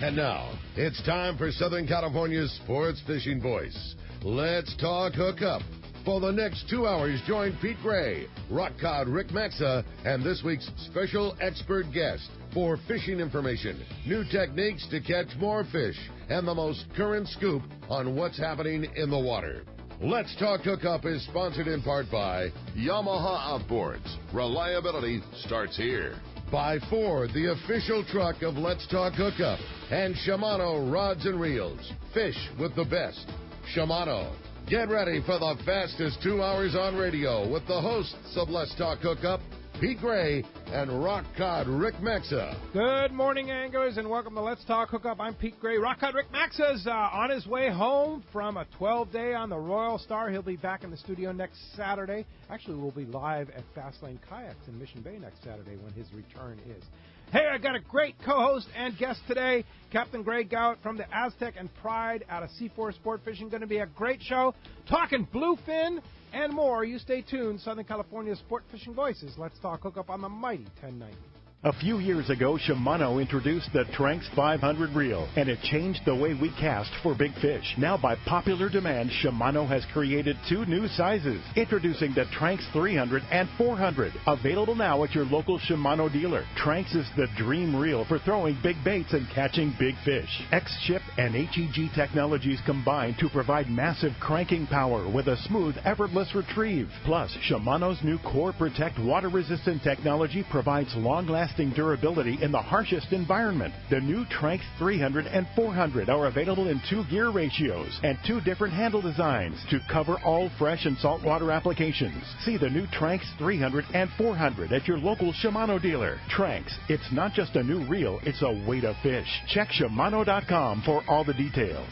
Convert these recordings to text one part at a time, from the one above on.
And now, it's time for Southern California's sports fishing voice. Let's talk hookup. For the next 2 hours, join Pete Gray, rock cod Rick Maxa, and this week's special expert guest for fishing information, new techniques to catch more fish, and the most current scoop on what's happening in the water. Let's Talk Hookup is sponsored in part by Yamaha Outboards. Reliability starts here. By Ford, the official truck of Let's Talk Hookup, and Shimano Rods and Reels. Fish with the best. Shimano. Get ready for the fastest 2 hours on radio with the hosts of Let's Talk Hookup, Pete Gray and rock cod Rick Maxa. Good morning, anglers, and welcome to Let's Talk Hookup. I'm Pete Gray. Rock cod Rick Maxa's on his way home from a 12-day on the Royal Star. He'll be back in the studio next Saturday. Actually, we'll be live at Fastlane Kayaks in Mission Bay next Saturday when his return is. Hey, I got a great co-host and guest today, Captain Gawitt from the Aztec and Pride out of C4 Sport Fishing. Going to be a great show, talking bluefin and more. You stay tuned. Southern California's Sport Fishing Voices. Let's Talk Hookup on the mighty 1090. A few years ago, Shimano introduced the Tranx 500 reel, and it changed the way we cast for big fish. Now, by popular demand, Shimano has created 2 new sizes. Introducing the Tranx 300 and 400, available now at your local Shimano dealer. Tranx is the dream reel for throwing big baits and catching big fish. X-Ship and HEG technologies combine to provide massive cranking power with a smooth, effortless retrieve. Plus, Shimano's new Core Protect water-resistant technology provides long-lasting durability in the harshest environment. The new Tranx 300 and 400 are available in 2 gear ratios and 2 different handle designs to cover all fresh and saltwater applications. See the new Tranx 300 and 400 at your local Shimano dealer. Tranx, it's not just a new reel, it's a way to fish. Check Shimano.com for all the details.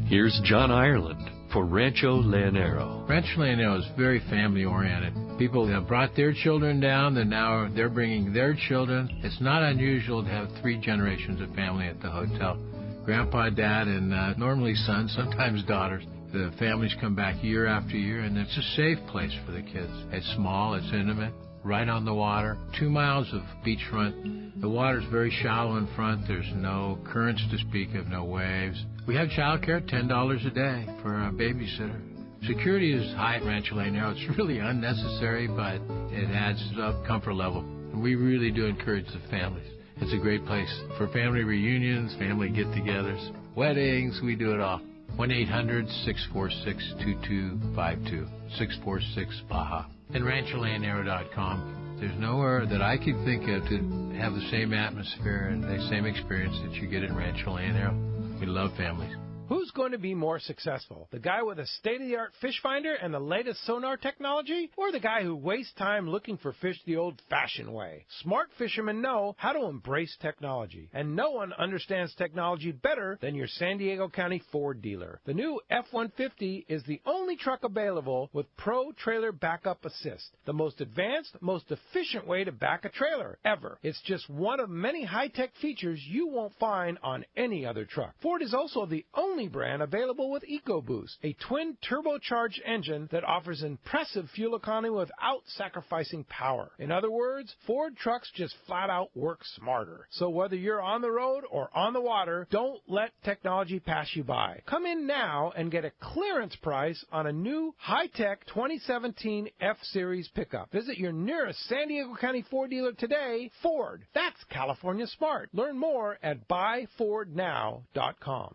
Here's John Ireland for Rancho Leonero. Rancho Leonero is very family-oriented. People have brought their children down, and now they're bringing their children. It's not unusual to have 3 generations of family at the hotel. Grandpa, Dad, and normally sons, sometimes daughters. The families come back year after year, and it's a safe place for the kids. It's small, it's intimate, right on the water, 2 miles of beachfront. The water's very shallow in front. There's no currents to speak of, no waves. We have child care, $10 a day for a babysitter. Security is high at Rancho Leonero. It's really unnecessary, but it adds up comfort level. And we really do encourage the families. It's a great place for family reunions, family get-togethers, weddings. We do it all. 1-800-646-2252, 646-BAJA. And RanchoLeonero.com. There's nowhere that I could think of to have the same atmosphere and the same experience that you get at Rancho Leonero. We love families. Who's going to be more successful? The guy with a state-of-the-art fish finder and the latest sonar technology? Or the guy who wastes time looking for fish the old-fashioned way? Smart fishermen know how to embrace technology. And no one understands technology better than your San Diego County Ford dealer. The new F-150 is the only truck available with Pro Trailer Backup Assist, the most advanced, most efficient way to back a trailer ever. It's just one of many high-tech features you won't find on any other truck. Ford is also the only brand available with EcoBoost, a twin turbocharged engine that offers impressive fuel economy without sacrificing power. In other words, Ford trucks just flat out work smarter. So whether you're on the road or on the water, don't let technology pass you by. Come in now and get a clearance price on a new high-tech 2017 F-Series pickup. Visit your nearest San Diego County Ford dealer today. Ford, that's California smart. Learn more at buyfordnow.com.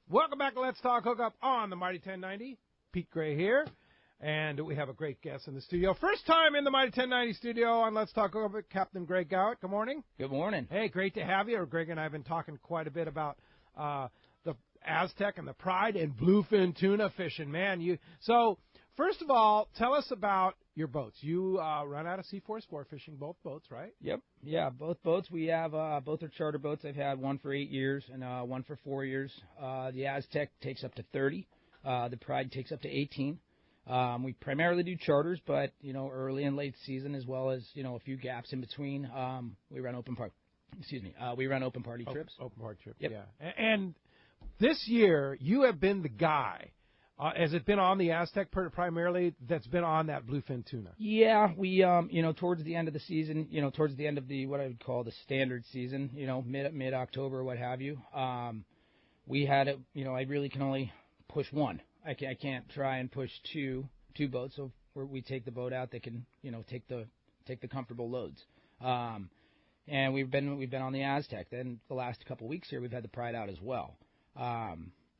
Welcome back to Let's Talk Hookup on the Mighty 1090. Pete Gray here, and we have a great guest in the studio. First time in the Mighty 1090 studio on Let's Talk Hookup, Captain Greg Gawitt. Good morning. Good morning. Hey, great to have you. Greg and I have been talking quite a bit about the Aztec and the Pride and bluefin tuna fishing. Man, so first of all, tell us about your boats. You run out of C4 Sport Fishing, both boats, right? Yep. Yeah, both boats. We have both are charter boats. I've had one for 8 years and one for 4 years. The Aztec takes up to 30. The Pride takes up to 18. We primarily do charters, but early and late season, as well as a few gaps in between. We run open party. We run open party trips. Open party trips. Yep. Yeah. And this year, you have been the guy Has it been on the Aztec primarily? That's been on that bluefin tuna. Yeah, we towards the end of the season, towards the end of the what I would call the standard season, mid October, what have you. We had it. I really can only push one. I can't try and push two boats. So we take the boat out that can take the comfortable loads. And we've been on the Aztec. Then the last couple of weeks here, we've had the Pride out as well.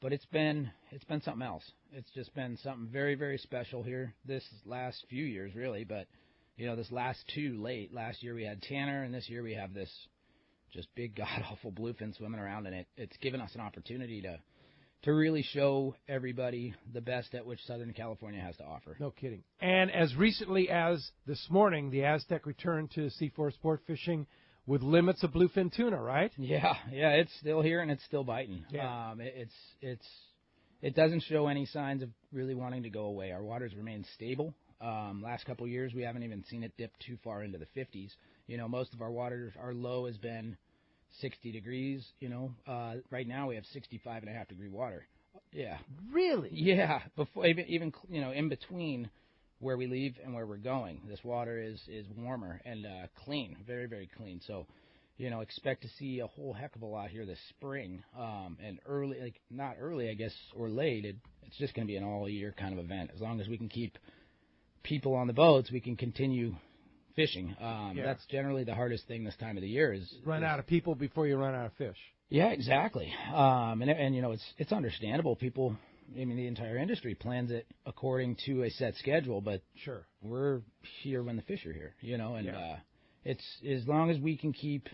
But it's been something else. It's just been something very, very special here this last few years, really. But this last last year we had Tanner, and this year we have this just big god awful bluefin swimming around, and it's given us an opportunity to really show everybody the best at which Southern California has to offer. No kidding. And as recently as this morning, the Aztec returned to C4 sport fishing with limits of bluefin tuna, right? Yeah, it's still here and it's still biting. Yeah. It doesn't show any signs of really wanting to go away. Our waters remain stable. Last couple of years, we haven't even seen it dip too far into the 50s. Most of our waters, our low has been 60 degrees. Right now we have 65.5-degree water. Yeah. Really? Yeah. Before even in between where we leave and where we're going, this water is warmer and clean, very, very clean. So, expect to see a whole heck of a lot here this spring. And early, not early, I guess, or late. It's just going to be an all-year kind of event. As long as we can keep people on the boats, we can continue fishing. That's generally the hardest thing this time of the year is run out of people before you run out of fish. Yeah, exactly. And it's understandable. People, the entire industry plans it according to a set schedule, but sure, we're here when the fish are here, it's as long as we can keep,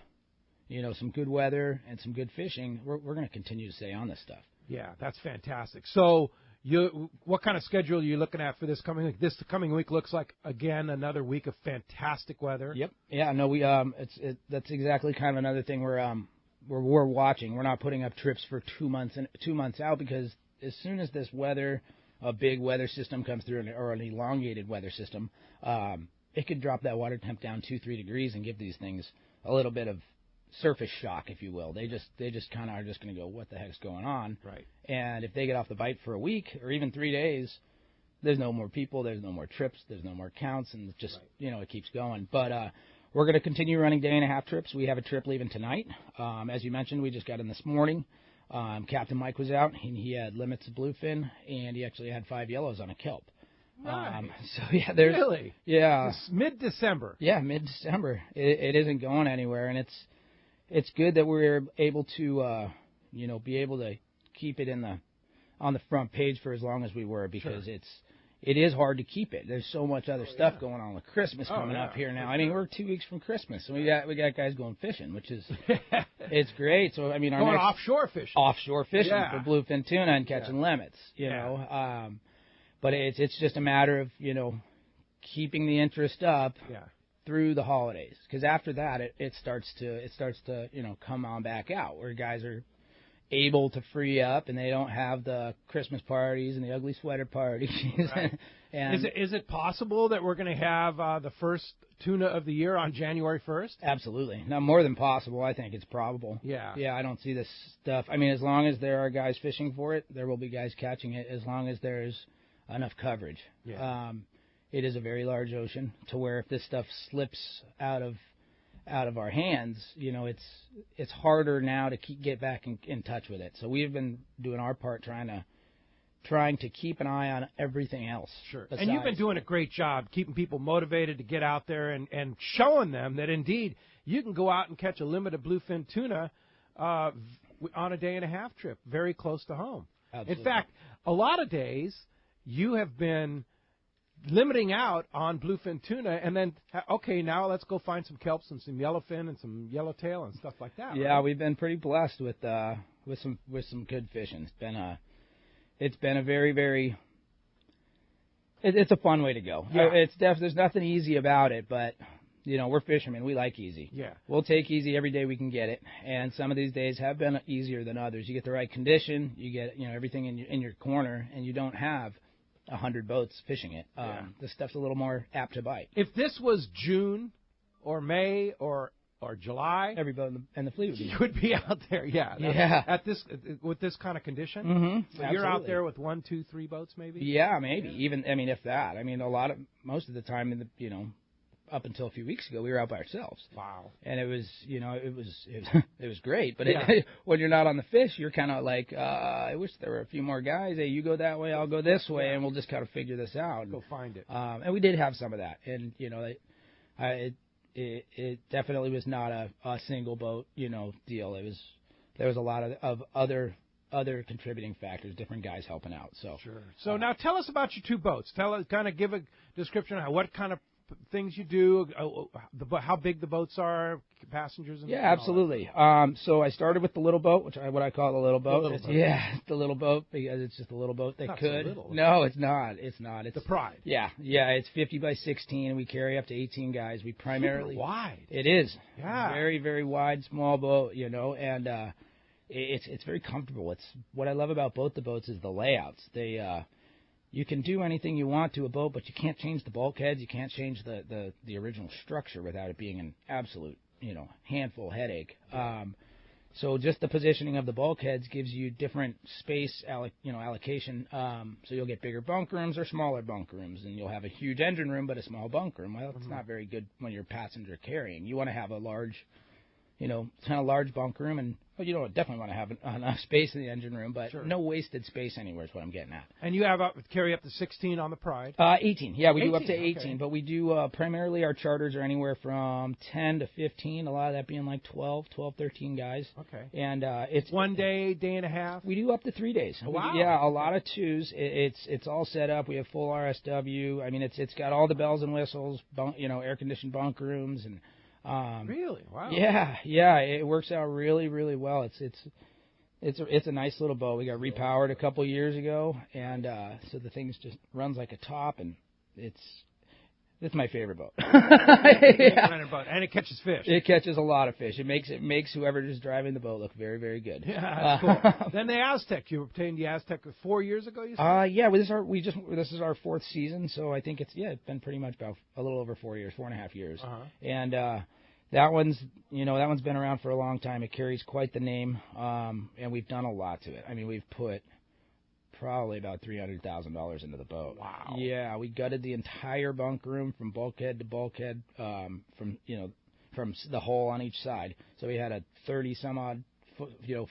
some good weather and some good fishing, we're going to continue to stay on this stuff. Yeah, that's fantastic. So what kind of schedule are you looking at for this coming week? This coming week looks like, again, another week of fantastic weather. Yep. Yeah, no, that's exactly kind of another thing we're watching. We're not putting up trips for 2 months out because as soon as this weather, a big weather system comes through, or an elongated weather system, it could drop that water temp down 2-3 degrees and give these things a little bit of surface shock, if you will. They just kind of are just going to go, what the heck's going on? Right. And if they get off the bite for a week or even 3 days, there's no more people, there's no more trips, there's no more counts, and it keeps going. But we're going to continue running day-and-a-half trips. We have a trip leaving tonight. As you mentioned, we just got in this morning. Captain Mike was out, and he had limits of bluefin, and he actually had 5 yellows on a kelp. Right. So yeah, there's really, yeah, it's mid-December. Yeah, mid-December. It isn't going anywhere, and it's good that we're able to be able to keep it on the front page for as long as we were, because it is hard to keep it. There's so much other stuff going on with Christmas coming up here now. We're 2 weeks from Christmas, and we got guys going fishing, which is it's great. So our going next offshore fishing for bluefin tuna and catching limits. You know. But it's just a matter of, keeping the interest up through the holidays, because after that it starts to come on back out, where guys are able to free up and they don't have the Christmas parties and the ugly sweater parties. Right. And is it possible that we're going to have the first tuna of the year on January 1st? Absolutely. Now, more than possible. I think it's probable. Yeah. I don't see this stuff. As long as there are guys fishing for it, there will be guys catching it, as long as there's enough coverage. Yeah. It is a very large ocean, to where if this stuff slips out of our hands, it's harder now to get back in touch with it. So we've been doing our part, trying to keep an eye on everything else. Sure. And you've been doing a great job keeping people motivated to get out there and showing them that indeed you can go out and catch a limit of bluefin tuna on a day-and-a-half trip very close to home. Absolutely. In fact, a lot of days you have been limiting out on bluefin tuna, and then, okay, now let's go find some kelps and some yellowfin and some yellowtail and stuff like that. Yeah, right? We've been pretty blessed with some good fishing. It's been a very, very. It's a fun way to go. Yeah. There's nothing easy about it, but we're fishermen. We like easy. Yeah. We'll take easy every day we can get it, and some of these days have been easier than others. You get the right condition, you get everything in your corner, and you don't have 100 boats fishing it. This stuff's a little more apt to bite. If this was June or May or or July, every boat in the fleet would be. You would be out there, yeah. Yeah. With this kind of condition? Mm-hmm. So you're out there with 1, 2, 3 boats maybe? Yeah, maybe. Even, if that. Most of the time up until a few weeks ago, we were out by ourselves. Wow. And it was, it was great. But when you're not on the fish, you're kind of like, I wish there were a few more guys. Hey, you go that way, I'll go this way, and we'll just kind of figure this out. Go find it. And we did have some of that. And, it definitely was not a single boat, deal. There was a lot of other contributing factors, different guys helping out. So sure. So now tell us about your 2 boats. Give a description of what kind of things you do, how big the boats are, passengers. And absolutely. So I started with the little boat, what I call the little boat. It's the little boat because it's just a little boat that could. So no, it's not. It's the Pride. Yeah. It's 50 by 16, and we carry up to 18 guys. We primarily super wide. It is. Yeah. Very, very wide, small boat. And it's very comfortable. It's what I love about both the boats is the layouts. You can do anything you want to a boat, but you can't change the bulkheads. You can't change the original structure without it being an absolute, handful headache. So just the positioning of the bulkheads gives you different space allocation. So you'll get bigger bunk rooms or smaller bunk rooms, and you'll have a huge engine room but a small bunk room. Well, it's not very good when you're passenger carrying. You want to have a large, kind of large bunk room, and you don't definitely want to have enough space in the engine room, but no wasted space anywhere is what I'm getting at. And you have carry up to 16 on the Pride? 18. Yeah, we 18, do up to 18, okay. But we do primarily our charters are anywhere from 10 to 15, a lot of that being like 12, 13 guys. Okay. And it's 1 day, day and a half? We do up to 3 days. Oh, wow. A lot of 2s. It's all set up. We have full RSW. It's got all the bells and whistles, air-conditioned bunk rooms, and really? Wow. Yeah, it works out really, really well. It's a nice little boat. We got repowered a couple years ago, and so the thing just runs like a top, and it's my favorite boat. Boat. And it catches fish. It catches a lot of fish. It makes whoever is driving the boat look very, very good. Yeah, that's cool. Then the Aztec. You obtained the Aztec 4 years ago, you said? Yeah. This is our 4th season, so I think it's been pretty much about a little over 4 years, 4.5 years, and. That one's been around for a long time. It carries quite the name, and we've done a lot to it. We've put probably about $300,000 into the boat. Wow. Yeah, we gutted the entire bunk room from bulkhead to bulkhead, from the hole on each side. So we had a 30-some-odd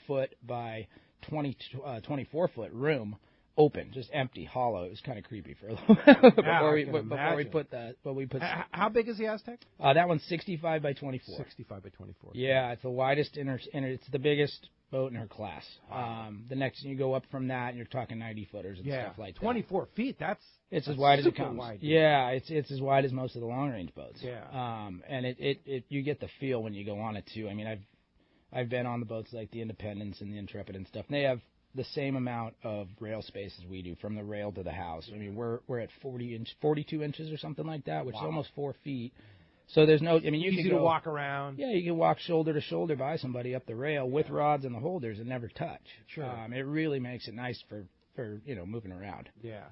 foot by 24 foot room. Open, just empty, hollow. It was kind of creepy for a little before we put that. But we put. How big is the Aztec? That one's 65 by 24. 65 by 24. Yeah, it's the widest it's the biggest boat in her class. Wow. The next you go up from that, and you're talking 90 footers and stuff like that. 24 feet. It's as wide as it comes. Wide, yeah, it's as wide as most of the long range boats. Yeah. And it you get the feel when you go on it too. I've been on the boats like the Independence and the Intrepid and stuff. And they have the same amount of rail space as we do, from the rail to the house. We're at 42 inches or something like that, which is almost 4 feet. So there's no, you can walk around. Yeah, you can walk shoulder to shoulder by somebody up the rail with rods and the holders and never touch. Sure. It really makes it nice for moving around. Yeah.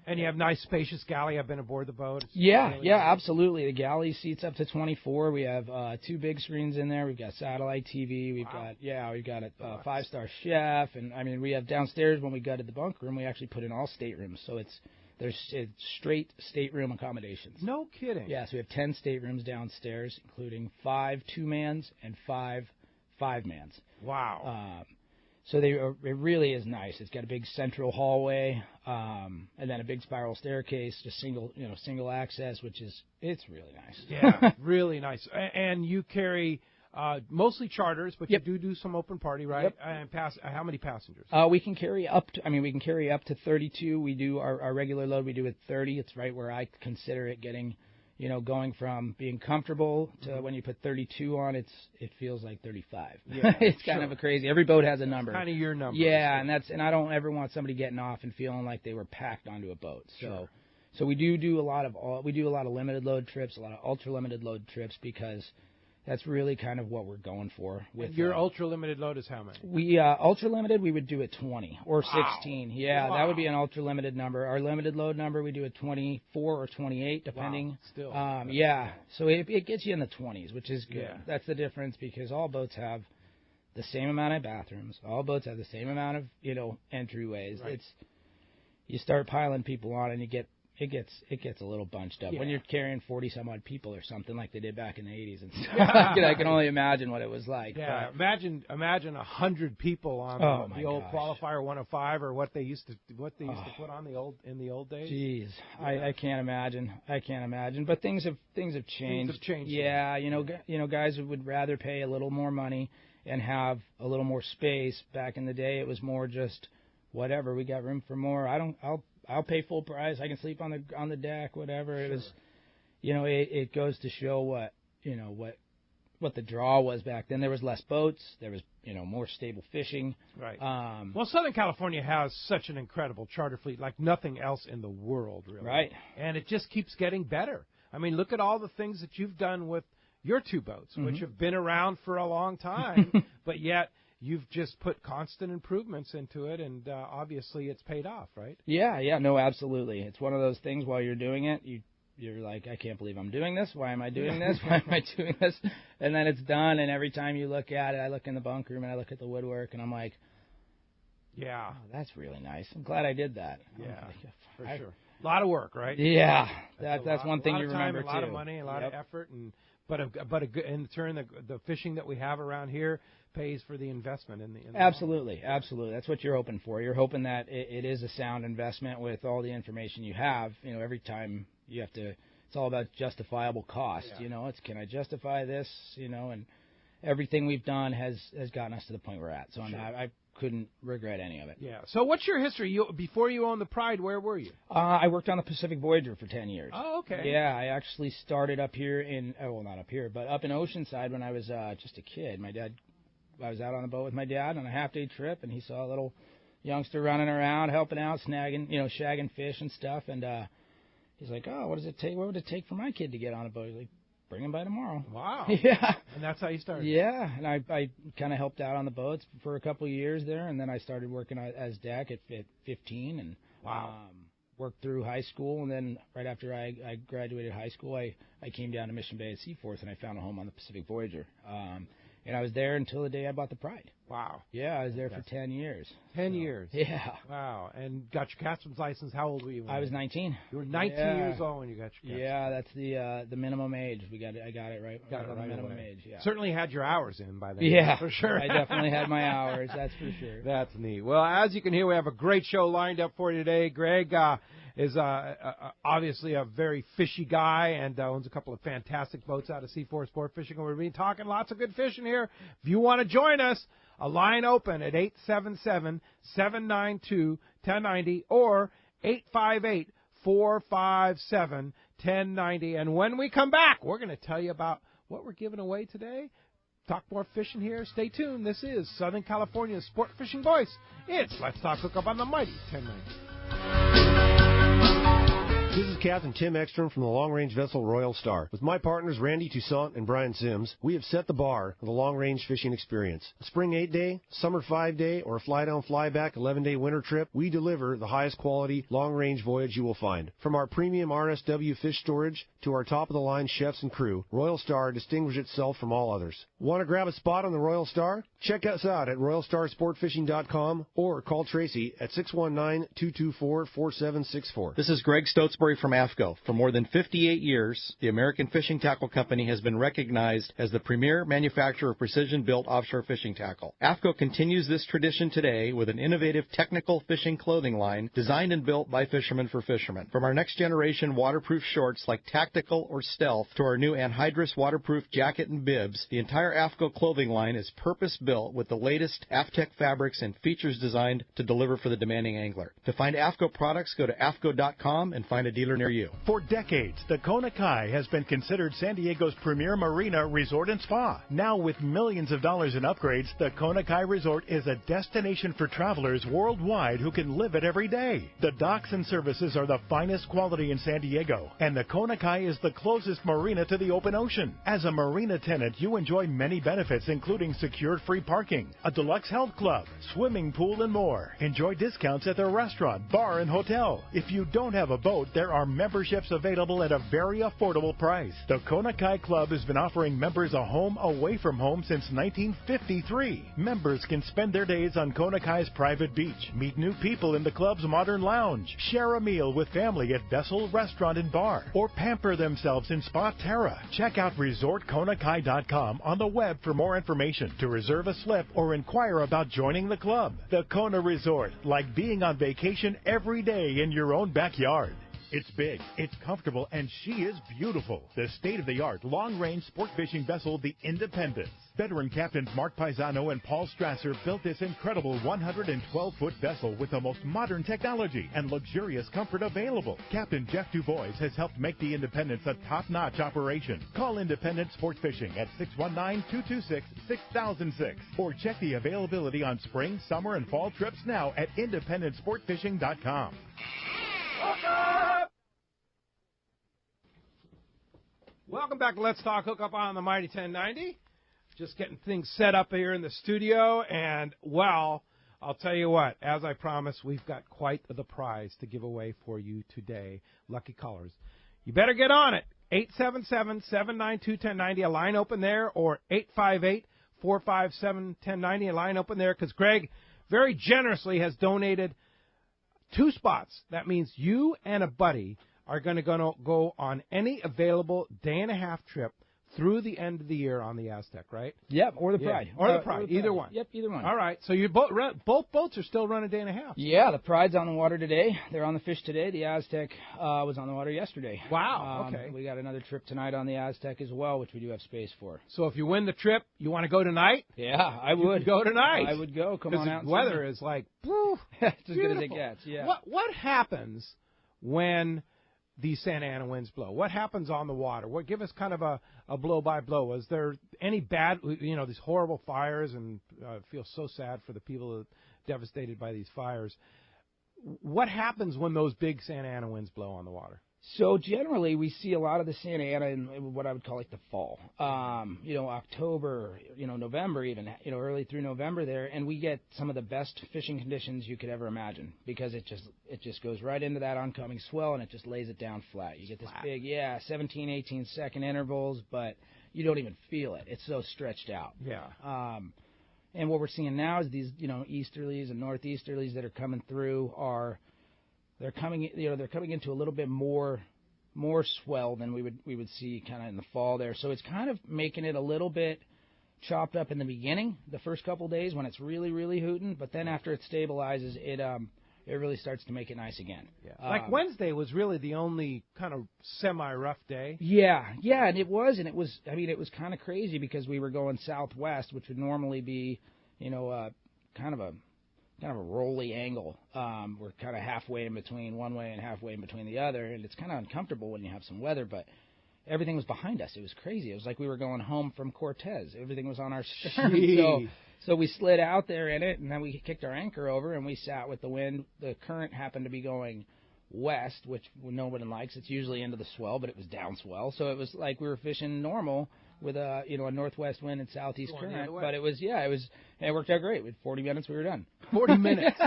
And you have nice spacious galley. I've been aboard the boat. Absolutely. The galley seats up to 24. We have 2 big screens in there. We've got satellite TV. We've got a 5-star chef, and we have downstairs when we gutted the bunk room. We actually put in all staterooms, so there's straight stateroom accommodations. No kidding. Yeah, so we have 10 staterooms downstairs, including 5 2-mans and 5 5-mans. Wow. So it really is nice. It's got a big central hallway, and then a big spiral staircase, just single access, it's really nice. Yeah, really nice. And you carry mostly charters, but you do some open party, right? Yep. And how many passengers? We can carry up to 32. We do our regular load. We do at 30. It's right where I consider it getting. Going from being comfortable to when you put 32 on, it feels like 35. Yeah, it's kind of a crazy. Every boat has a number. Kind of your number. Yeah, and I don't ever want somebody getting off and feeling like they were packed onto a boat. So we do a lot of limited load trips, a lot of ultra limited load trips, because that's really kind of what we're going for. With your ultra limited load is how many? We ultra limited, we would do at 20 or 16. Wow. Yeah, wow. that would be an ultra limited number. Our limited load number, we do at 24 or 28, depending. Wow. Still. Yeah, so it gets you in the 20s, which is good. Yeah. That's the difference, because all boats have the same amount of bathrooms. All boats have the same amount of entryways. Right. You start piling people on, and it gets a little bunched up. Yeah. When you're carrying 40-some-odd people or something like they did back in the 80s and stuff. I can only imagine what it was like. Yeah, but imagine 100 people on the old Qualifier 105, or what they used to put on in the old days. Jeez, yeah. I can't imagine. But things have changed. Things have changed. Yeah, guys would rather pay a little more money and have a little more space. Back in the day, it was more just whatever. We got room for more. I'll pay full price. I can sleep on the deck, whatever. Sure. It was, it goes to show what the draw was back then. There was less boats. There was, more stable fishing. Right. Well, Southern California has such an incredible charter fleet, like nothing else in the world, really. Right. And it just keeps getting better. I mean, look at all the things that you've done with your two boats, mm-hmm. which have been around for a long time, but yet you've just put constant improvements into it, and obviously it's paid off, right? Yeah, no, absolutely. It's one of those things while you're doing it, you're like, I can't believe I'm doing this. Why am I doing this? Why am I doing this? And then it's done, and every time you look at it, I look in the bunk room and I look at the woodwork, and I'm like, yeah, that's really nice. I'm glad I did that. Yeah, for sure. A lot of work, right? Yeah, that's one thing you remember too. A lot of money, a lot of effort, but a good, in turn, the fishing that we have around here pays for the investment in the absolutely. That's what you're hoping for. You're hoping that it is a sound investment with all the information you have. Every time you have to, it's all about justifiable cost. Yeah. It's can I justify this? And everything we've done has gotten us to the point we're at. So sure. I couldn't regret any of it. Yeah. So what's your history? Before you owned the Pride, where were you? I worked on the Pacific Voyager for 10 years. Oh, okay. Yeah, I actually started up here not up here, but up in Oceanside when I was just a kid. I was out on the boat with my dad on a half-day trip, and he saw a little youngster running around, helping out, snagging, shagging fish and stuff, and he's like, oh, what does it take? What would it take for my kid to get on a boat? He's like, bring him by tomorrow. Wow. Yeah. And that's how you started. Yeah, and I kind of helped out on the boats for a couple of years there, and then I started working as deck at 15, and worked through high school, and then right after I graduated high school, I came down to Mission Bay at Seaforth, and I found a home on the Pacific Voyager. And I was there until the day I bought the Pride. Wow. Yeah, I was there for 10 years. 10 years? Yeah. Wow. And got your captain's license. How old were you? I was 19. You were 19 years old when you got your captain's. Yeah, that's the minimum age. I got it right. Got it right minimum away. age, yeah. Certainly had your hours in by then. Yeah, for sure. I definitely had my hours, that's for sure. That's neat. Well, as you can hear, we have a great show lined up for you today. Greg is obviously a very fishy guy and owns a couple of fantastic boats out of C4 Sport Fishing. And we're going to be talking lots of good fishing here. If you want to join us, a line open at 877-792-1090 or 858-457-1090. And when we come back, we're going to tell you about what we're giving away today. Talk more fishing here. Stay tuned. This is Southern California's Sport Fishing Voice. It's Let's Talk Hookup on the Mighty 1090. This is Captain Tim Ekstrom from the long-range vessel Royal Star. With my partners Randy Toussaint and Brian Sims, we have set the bar for the long-range fishing experience. A spring 8-day, summer 5-day, or a fly-down, fly-back 11-day winter trip, we deliver the highest quality long-range voyage you will find. From our premium RSW fish storage to our top-of-the-line chefs and crew, Royal Star distinguishes itself from all others. Want to grab a spot on the Royal Star? Check us out at RoyalStarSportFishing.com or call Tracy at 619-224-4764. This is Greg Stotesbury from AFCO. For more than 58 years, the American Fishing Tackle Company has been recognized as the premier manufacturer of precision-built offshore fishing tackle. AFCO continues this tradition today with an innovative technical fishing clothing line designed and built by fishermen for fishermen. From our next-generation waterproof shorts like Tactical or Stealth to our new anhydrous waterproof jacket and bibs, the entire AFCO clothing line is purpose-built with the latest Aztec fabrics and features designed to deliver for the demanding angler. To find AFCO products, go to AFCO.com and find a a dealer near you. For decades, the Kona Kai has been considered San Diego's premier marina, resort, and spa. Now, with millions of dollars in upgrades, the Kona Kai Resort is a destination for travelers worldwide who can live it every day. The docks and services are the finest quality in San Diego, and the Kona Kai is the closest marina to the open ocean. As a marina tenant, you enjoy many benefits, including secured free parking, a deluxe health club, swimming pool, and more. Enjoy discounts at their restaurant, bar, and hotel. If you don't have a boat, there are memberships available at a very affordable price. The Kona Kai Club has been offering members a home away from home since 1953. Members can spend their days on Kona Kai's private beach, meet new people in the club's modern lounge, share a meal with family at Vessel Restaurant and Bar, or pamper themselves in Spa Terra. Check out ResortKonakai.com on the web for more information, to reserve a slip, or inquire about joining the club. The Kona Resort, like being on vacation every day in your own backyard. It's big, it's comfortable, and she is beautiful. The state-of-the-art long-range sport fishing vessel, the Independence. Veteran captains Mark Paisano and Paul Strasser built this incredible 112-foot vessel with the most modern technology and luxurious comfort available. Captain Jeff Dubois has helped make the Independence a top-notch operation. Call Independence Sport Fishing at 619-226-6006 or check the availability on spring, summer, and fall trips now at IndependenceSportFishing.com. Welcome back to Let's Talk Hookup on the Mighty 1090. Just getting things set up here in the studio, and, well, I'll tell you what, as I promised, we've got quite the prize to give away for you today. Lucky callers. You better get on it. 877-792-1090, a line open there, or 858-457-1090, a line open there, because Greg very generously has donated 2 spots. That means you and a buddy are going to go on any available day-and-a-half trip through the end of the year on the Aztec, right? Yep, or the Pride. Yeah. Or the Pride, either one. Yep, either one. All right, so you both boats are still running day-and-a-half. Yeah, the Pride's on the water today. They're on the fish today. The Aztec was on the water yesterday. Wow, okay. We got another trip tonight on the Aztec as well, which we do have space for. So if you win the trip, you want to go tonight? Yeah, I would. Go tonight. I would go. Come on out. The weather is like, woo, it's as beautiful. good as it gets, yeah. What happens when these Santa Ana winds blow? What happens on the water? Give us kind of a blow-by-blow. Was there any bad, these horrible fires, and I feel so sad for the people devastated by these fires. What happens when those big Santa Ana winds blow on the water? So generally, we see a lot of the Santa Ana in what I would call like the fall. October, November even, early through November there, and we get some of the best fishing conditions you could ever imagine because it just goes right into that oncoming swell and it just lays it down flat. You get this big, 17, 18 second intervals, but you don't even feel it. It's so stretched out. Yeah. And what we're seeing now is these, easterlies and northeasterlies that are coming through they're coming into a little bit more swell than we would see kind of in the fall there. So it's kind of making it a little bit chopped up in the beginning, the first couple days when it's really, really hooting. But then after it stabilizes, it really starts to make it nice again. Yeah. Like Wednesday was really the only kind of semi-rough day. Yeah, and it was kind of crazy because we were going southwest, which would normally be, kind of a rolly angle. We're kind of halfway in between one way and halfway in between the other, and it's kind of uncomfortable when you have some weather, but everything was behind us. It was crazy. It was like we were going home from Cortez. Everything was on our stern. So we slid out there in it, and then we kicked our anchor over, and we sat with the wind. The current happened to be going west, which no one likes. It's usually into the swell, but it was down swell, so it was like we were fishing normal with a northwest wind and southeast current. But it worked out great. With 40 minutes, we were done. 40 minutes.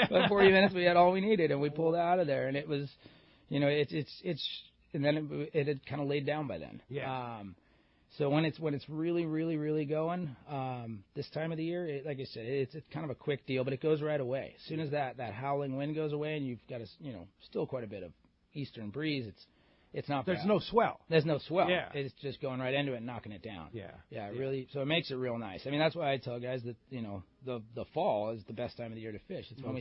But 40 minutes, we had all we needed, and we pulled out of there. And it was, and then it had kind of laid down by then. Yeah. So when it's really, really, really going, this time of the year, like I said, it's kind of a quick deal, but it goes right away. As soon as that howling wind goes away, and you've got still quite a bit of eastern breeze, it's not bad. There's no swell. There's no swell. Yeah. It's just going right into it and knocking it down. Yeah. Really. So it makes it real nice. I mean, that's why I tell guys that the fall is the best time of the year to fish. It's when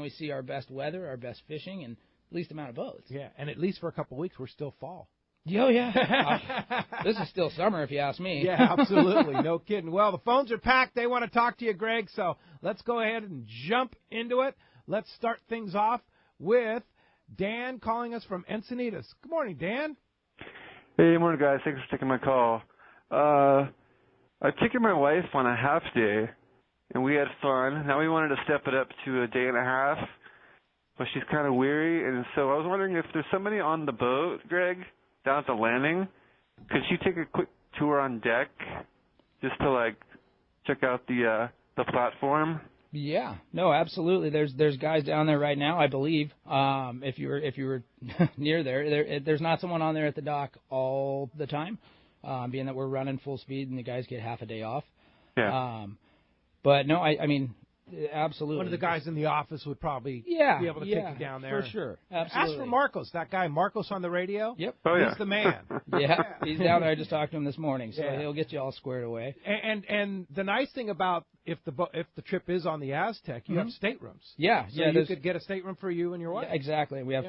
we see our best weather, our best fishing, and least amount of boats. Yeah, and at least for a couple of weeks, we're still fall. Oh, yeah. This is still summer, if you ask me. Yeah, absolutely. No kidding. Well, the phones are packed. They want to talk to you, Greg, so let's go ahead and jump into it. Let's start things off with Dan calling us from Encinitas. Good morning, Dan. Hey, morning, guys. Thanks for taking my call. I've taken my wife on a half day, and we had fun. Now we wanted to step it up to a day and a half, but she's kind of weary, and so I was wondering if there's somebody on the boat, Greg, down at the landing. Could she take a quick tour on deck just to, like, check out the platform? Yeah, no, absolutely. There's guys down there right now, I believe. If you were near there's not someone on there at the dock all the time, being that we're running full speed and the guys get half a day off. Yeah. But no, I mean, absolutely. One of the guys in the office would probably be able to take you down there. For sure. Absolutely. Ask for Marcos, that guy Marcos on the radio. Yep. Oh, yeah. He's the man. Yeah, he's down there. I just talked to him this morning, so he'll get you all squared away. And the nice thing about if the trip is on the Aztec, you have staterooms. Yeah, so you could get a stateroom for you and your wife. Yeah, exactly. We have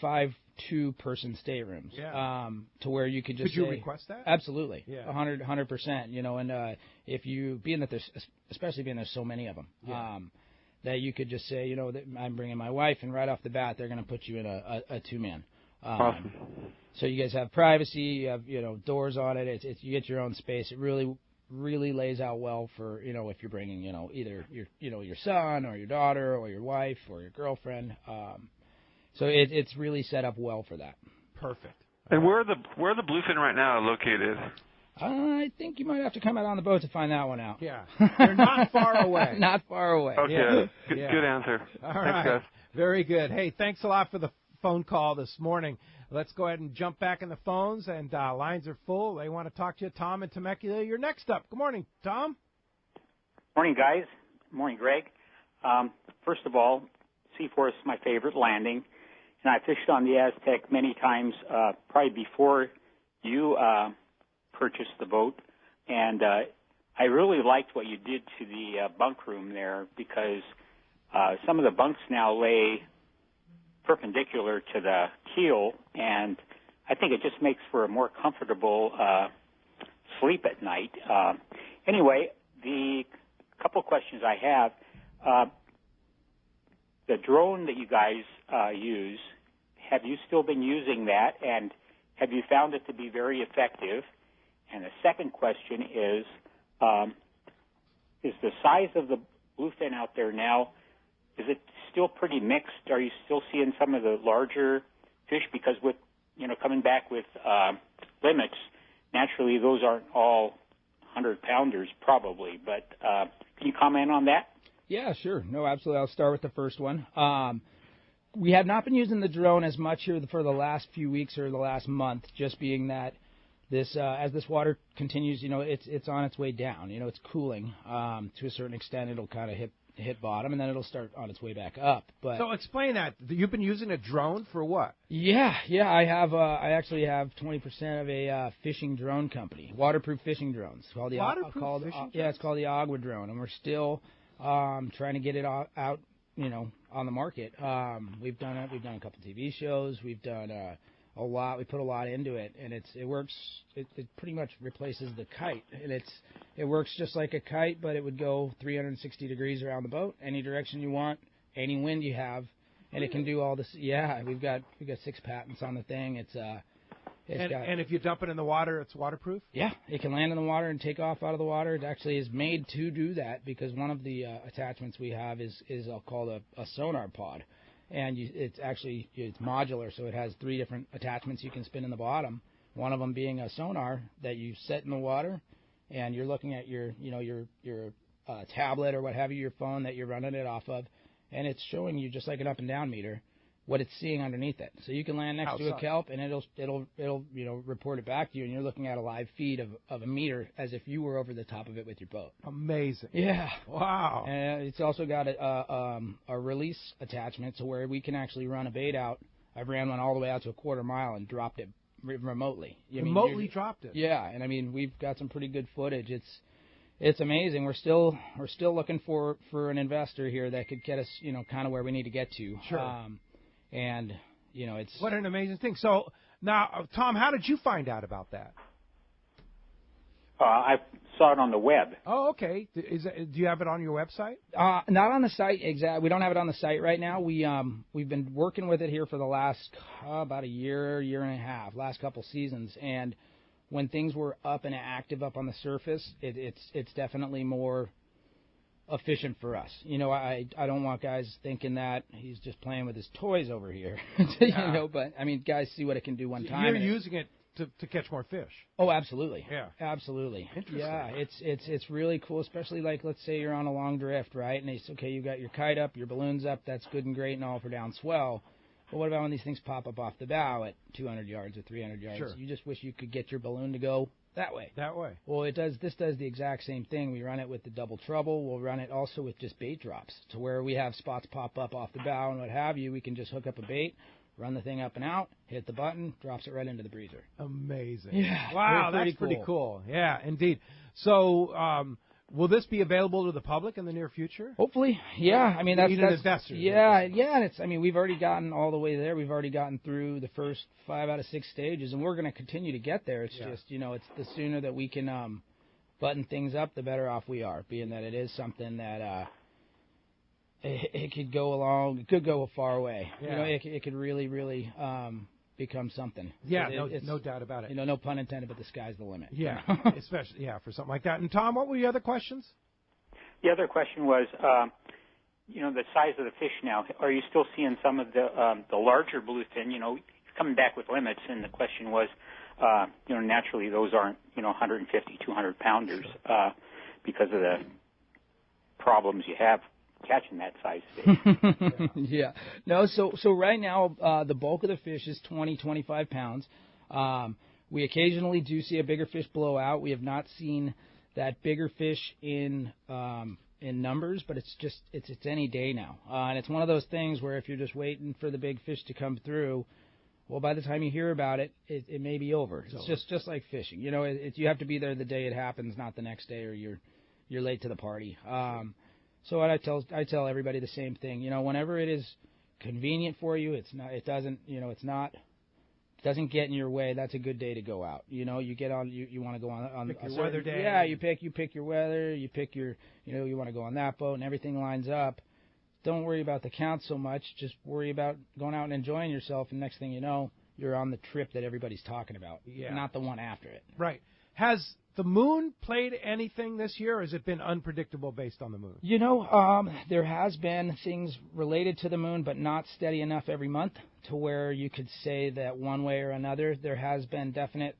five 2-person staterooms. Yeah. To where you could just. Could you request that? Absolutely. Yeah. 100%. You know, and if you being that there's so many of them. Yeah. That you could just say, you know, that I'm bringing my wife, and right off the bat, they're going to put you in a 2-man. Awesome. So you guys have privacy, you have, you know, doors on it. It's you get your own space. It really lays out well for, you know, if you're bringing, you know, either your son or your daughter or your wife or your girlfriend. So it's really set up well for that. Perfect. And where are the Bluefin right now located? I think you might have to come out on the boat to find that one out. Yeah. They're not far away. Not far away. Okay. Yeah. Good answer. All Thanks, right. guys. Very good. Hey, thanks a lot for the phone call this morning. Let's go ahead and jump back in the phones, and lines are full. They want to talk to you. Tom and Temecula, you're next up. Good morning, Tom. Morning, guys. Morning, Greg. First of all, C4 is my favorite landing, and I fished on the Aztec many times, probably before you purchased the boat, and I really liked what you did to the bunk room there, because some of the bunks now lay perpendicular to the keel, and I think it just makes for a more comfortable sleep at night. Anyway, the couple questions I have, the drone that you guys use, have you still been using that, and have you found it to be very effective? And the second question is the size of the bluefin out there now, is it still pretty mixed? Are you still seeing some of the larger fish? Because with, you know, coming back with limits, naturally those aren't all 100-pounders probably. But can you comment on that? Yeah, sure. No, absolutely. I'll start with the first one. We have not been using the drone as much here for the last few weeks or the last month, just being that this as this water continues, you know, it's on its way down. You know, it's cooling to a certain extent. It'll kind of hit bottom, and then it'll start on its way back up. But so explain that. You've been using a drone for what? Yeah. I have. I actually have 20% of a fishing drone company, waterproof fishing drones. It's called it's called the Agua drone, and we're still trying to get it out, you know, on the market. We've done it. We've done a couple TV shows. We've done a lot. We put a lot into it, and it works. It pretty much replaces the kite, and it works just like a kite, but it would go 360 degrees around the boat, any direction you want, any wind you have, and it can do all this. Yeah, we've got 6 patents on the thing. And if you dump it in the water, it's waterproof? Yeah, it can land in the water and take off out of the water. It actually is made to do that, because one of the attachments we have is called a sonar pod. And it's modular, so it has 3 different attachments you can spin in the bottom. One of them being a sonar that you set in the water, and you're looking at your tablet or what have you, your phone that you're running it off of, and it's showing you, just like an up and down meter, what it's seeing underneath it. So you can land next to a kelp, and it'll report it back to you, and you're looking at a live feed of a meter as if you were over the top of it with your boat. Amazing. Yeah. Wow. And it's also got a release attachment, so where we can actually run a bait out. I've ran one all the way out to a quarter mile and dropped it remotely. Remotely dropped it. Yeah, and I mean, we've got some pretty good footage. It's amazing. We're still looking for an investor here that could get us, you know, kind of where we need to get to. Sure. And, you know, it's... What an amazing thing. So, now, Tom, how did you find out about that? I saw it on the web. Oh, okay. Do you have it on your website? Not on the site exactly. We don't have it on the site right now. We've been working with it here for the last about a year and a half, last couple seasons. And when things were up and active up on the surface, it's definitely more efficient for us. I don't want guys thinking that he's just playing with his toys over here. But I mean, guys see what it can do one time. You're using it to catch more fish. Oh, absolutely. Yeah. Absolutely. Interesting. Yeah, it's really cool, especially like, let's say you're on a long drift, right? And it's okay, you got your kite up, your balloon's up, that's good and great and all for down swell. But what about when these things pop up off the bow at 200 yards or 300 yards? Sure. You just wish you could get your balloon to go that way. That way. Well, this does the exact same thing. We run it with the double trouble. We'll run it also with just bait drops, to where we have spots pop up off the bow and what have you. We can just hook up a bait, run the thing up and out, hit the button, drops it right into the breezer. Amazing. Yeah. Wow, that's pretty cool. Yeah, indeed. So, will this be available to the public in the near future? Hopefully, yeah. I mean, that's investors. Yeah. And we've already gotten all the way there. We've already gotten through the first 5 out of 6 stages, and we're going to continue to get there. It's just, it's the sooner that we can button things up, the better off we are. Being that it is something that it could go along, it could go a far way. Yeah. It could really, really become something. Yeah, no doubt about it. No pun intended, but the sky's the limit. Yeah, especially for something like that. And Tom, what were your other questions? The other question was, the size of the fish now. Are you still seeing some of the larger bluefin? Coming back with limits, and the question was, naturally those aren't 150, 200 pounders because of the problems you have catching that size fish. Yeah. No, so right now the bulk of the fish is 20, 25 pounds. We occasionally do see a bigger fish blow out. We have not seen that bigger fish in numbers, but it's any day now. And it's one of those things where if you're just waiting for the big fish to come through, well, by the time you hear about it, it may be over. It's just like fishing. You have to be there the day it happens, not the next day, or you're late to the party. So I tell everybody the same thing. Whenever it is convenient for you, it doesn't get in your way. That's a good day to go out. You get on. You want to go on pick a your certain weather day. Yeah, you pick your weather. You pick your. You want to go on that boat, and everything lines up. Don't worry about the count so much. Just worry about going out and enjoying yourself. And next thing you know, you're on the trip that everybody's talking about. Yeah. Not the one after it. Right. Has the moon played anything this year, or has it been unpredictable based on the moon? There has been things related to the moon, but not steady enough every month to where you could say that one way or another. There has been definite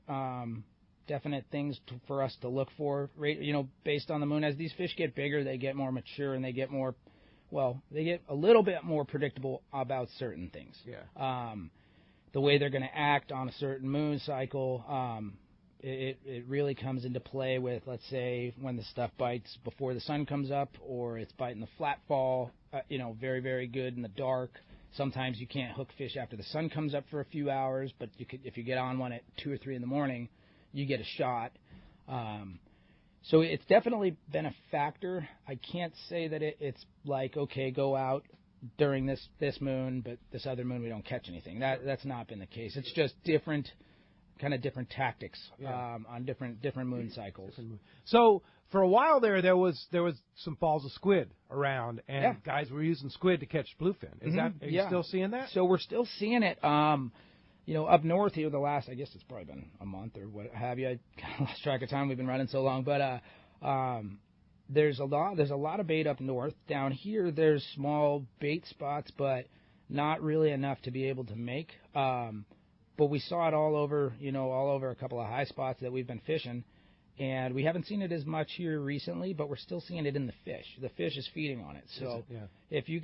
things for us to look for, based on the moon. As these fish get bigger, they get more mature, and they get a little bit more predictable about certain things. Yeah. The way they're going to act on a certain moon cycle, it really comes into play with, let's say, when the stuff bites before the sun comes up, or it's biting the flat fall, very, very good in the dark. Sometimes you can't hook fish after the sun comes up for a few hours, but if you get on one at 2 or 3 in the morning, you get a shot. So it's definitely been a factor. I can't say that it's like, okay, go out during this moon, but this other moon we don't catch anything. That's not been the case. It's just different tactics on different moon cycles. So for a while there was some falls of squid around, and guys were using squid to catch bluefin. Are you still seeing that? So we're still seeing it. Up north here, I guess it's probably been a month or what have you. I lost track of time. We've been running so long, but there's a lot of bait up north. Down here, there's small bait spots, but not really enough to be able to make. But we saw it all over a couple of high spots that we've been fishing, and we haven't seen it as much here recently, but we're still seeing it in the fish. The fish is feeding on it. So if you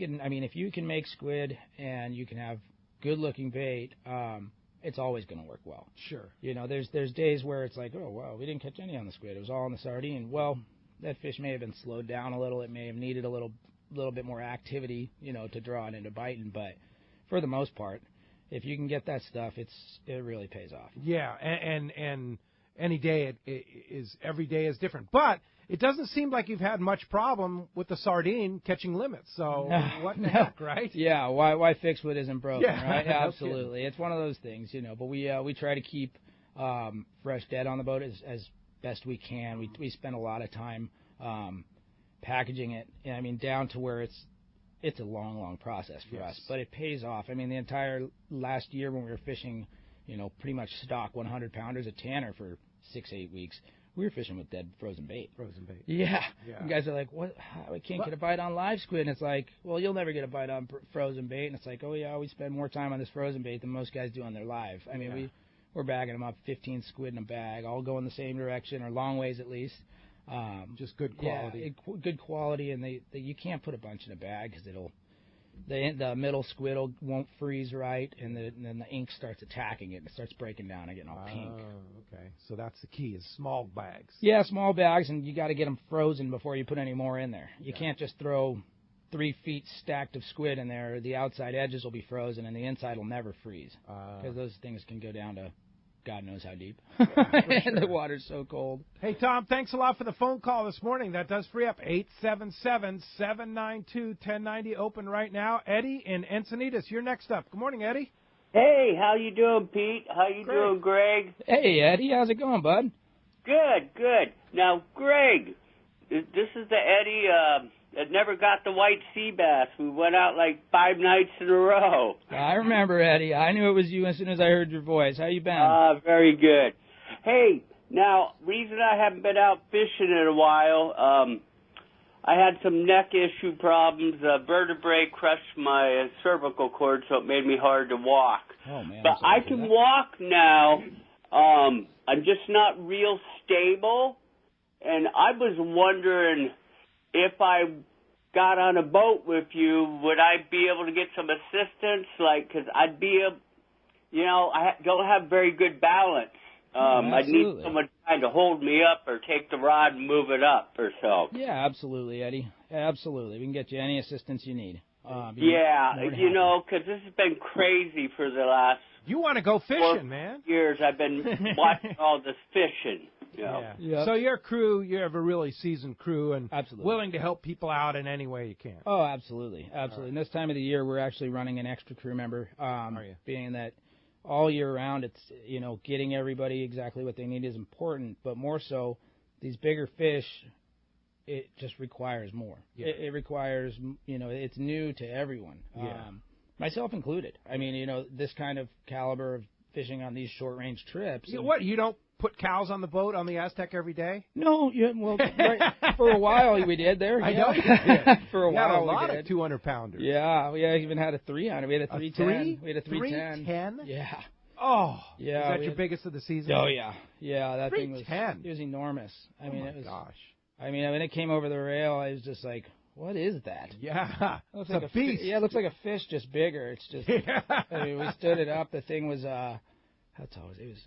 can make squid and you can have good-looking bait, it's always going to work well. Sure. There's days where it's like, oh, wow, we didn't catch any on the squid. It was all on the sardine. Well, that fish may have been slowed down a little. It may have needed a little bit more activity, to draw it into biting. But for the most part, if you can get that stuff, it really pays off. Yeah, and any day every day is different. But it doesn't seem like you've had much problem with the sardine catching limits. So what the heck, right? Yeah, why fix what isn't broken, right? Yeah, absolutely. It's one of those things, But we try to keep fresh dead on the boat as best we can. We spend a lot of time packaging it. I mean, down to where it's a long process for us, but it pays off. I mean, the entire last year when we were fishing, pretty much stock 100-pounders at Tanner for 6-8 weeks. We were fishing with dead frozen bait. Yeah. You guys are like, what? I can't get a bite on live squid. And it's like, well, you'll never get a bite on frozen bait. And it's like, oh, yeah, we spend more time on this frozen bait than most guys do on their live. I mean, we're bagging them up 15 squid in a bag, all going the same direction, or long ways at least. Just good quality. Yeah, good quality, and you can't put a bunch in a bag because the middle squid won't freeze right, and then the ink starts attacking it, and it starts breaking down and getting all pink. Okay. So that's the key, is small bags. Yeah, small bags, and you got to get them frozen before you put any more in there. You can't just throw 3 feet stacked of squid in there. The outside edges will be frozen, and the inside will never freeze because those things can go down to God knows how deep. And the water's so cold. Hey, Tom, thanks a lot for the phone call this morning. That does free up 877-792-1090, open right now. Eddie in Encinitas, you're next up. Good morning, Eddie. Hey, how you doing, Pete? How you doing, Greg? Hey, Eddie, how's it going, bud? Good. Now, Greg, this is the Eddie that never got the white sea bass. We went out like 5 nights in a row. I remember, Eddie. I knew it was you as soon as I heard your voice. How you been? Very good. Hey, now, reason I haven't been out fishing in a while, I had some neck issue problems. A vertebrae crushed my cervical cord, so it made me hard to walk. Oh, man. But I can walk now. I'm just not real stable. And I was wondering, if I got on a boat with you, would I be able to get some assistance? Because I'd be I don't have very good balance. I'd need someone trying to hold me up or take the rod and move it up or so. Yeah, absolutely, Eddie. Absolutely. We can get you any assistance you need. Because this has been crazy for the last... You want to go fishing, man. Years I've been watching all this fishing. Yeah. So your crew, you have a really seasoned crew and absolutely willing to help people out in any way you can. Oh, absolutely. Absolutely. And this time of the year, we're actually running an extra crew member, being that all year round, it's, getting everybody exactly what they need is important, but more so, these bigger fish, it just requires more. Yeah. It requires, it's new to everyone, myself included. I mean, this kind of caliber of fishing on these short-range trips. What, you don't put cows on the boat on the Aztec every day? No, for a while we did there. I know you did. For a while we had a lot of 200-pounders. Yeah, we even had a 300. We had a 310. We had a 310. 310? Yeah. Oh, yeah. Is that your biggest of the season? Oh, yeah. Yeah, that thing was 310. It was enormous. I mean, it was. Gosh. I mean, when it came over the rail, I was just like, what is that? Yeah. It looks like a beast. Yeah, it looks like a fish, just bigger. It's just. I mean, we stood it up. The thing was, how tall was it? It was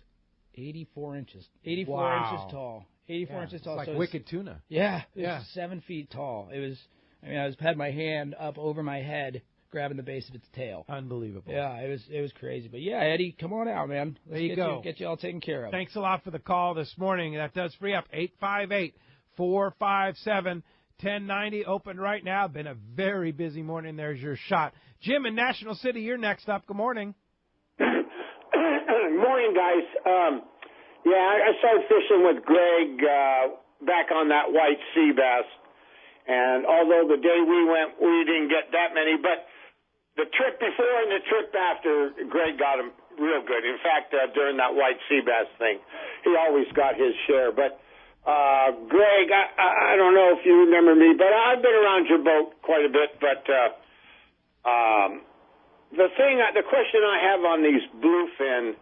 84 inches. 84 inches tall. 84 inches tall. It's like so wicked tuna. Yeah. It was 7 feet tall. It was. I mean, I had my hand up over my head, grabbing the base of its tail. Unbelievable. Yeah, it was crazy. But yeah, Eddie, come on out, man. There you go. Get you all taken care of. Thanks a lot for the call this morning. That does free up 858-457-1090. Open right now. Been a very busy morning. There's your shot. Jim in National City, you're next up. Good morning. Morning, guys. I started fishing with Greg back on that white sea bass. And although the day we went, we didn't get that many, but the trip before and the trip after, Greg got them real good. In fact, during that white sea bass thing, he always got his share. But Greg, I don't know if you remember me, but I've been around your boat quite a bit. But the question I have on these bluefin,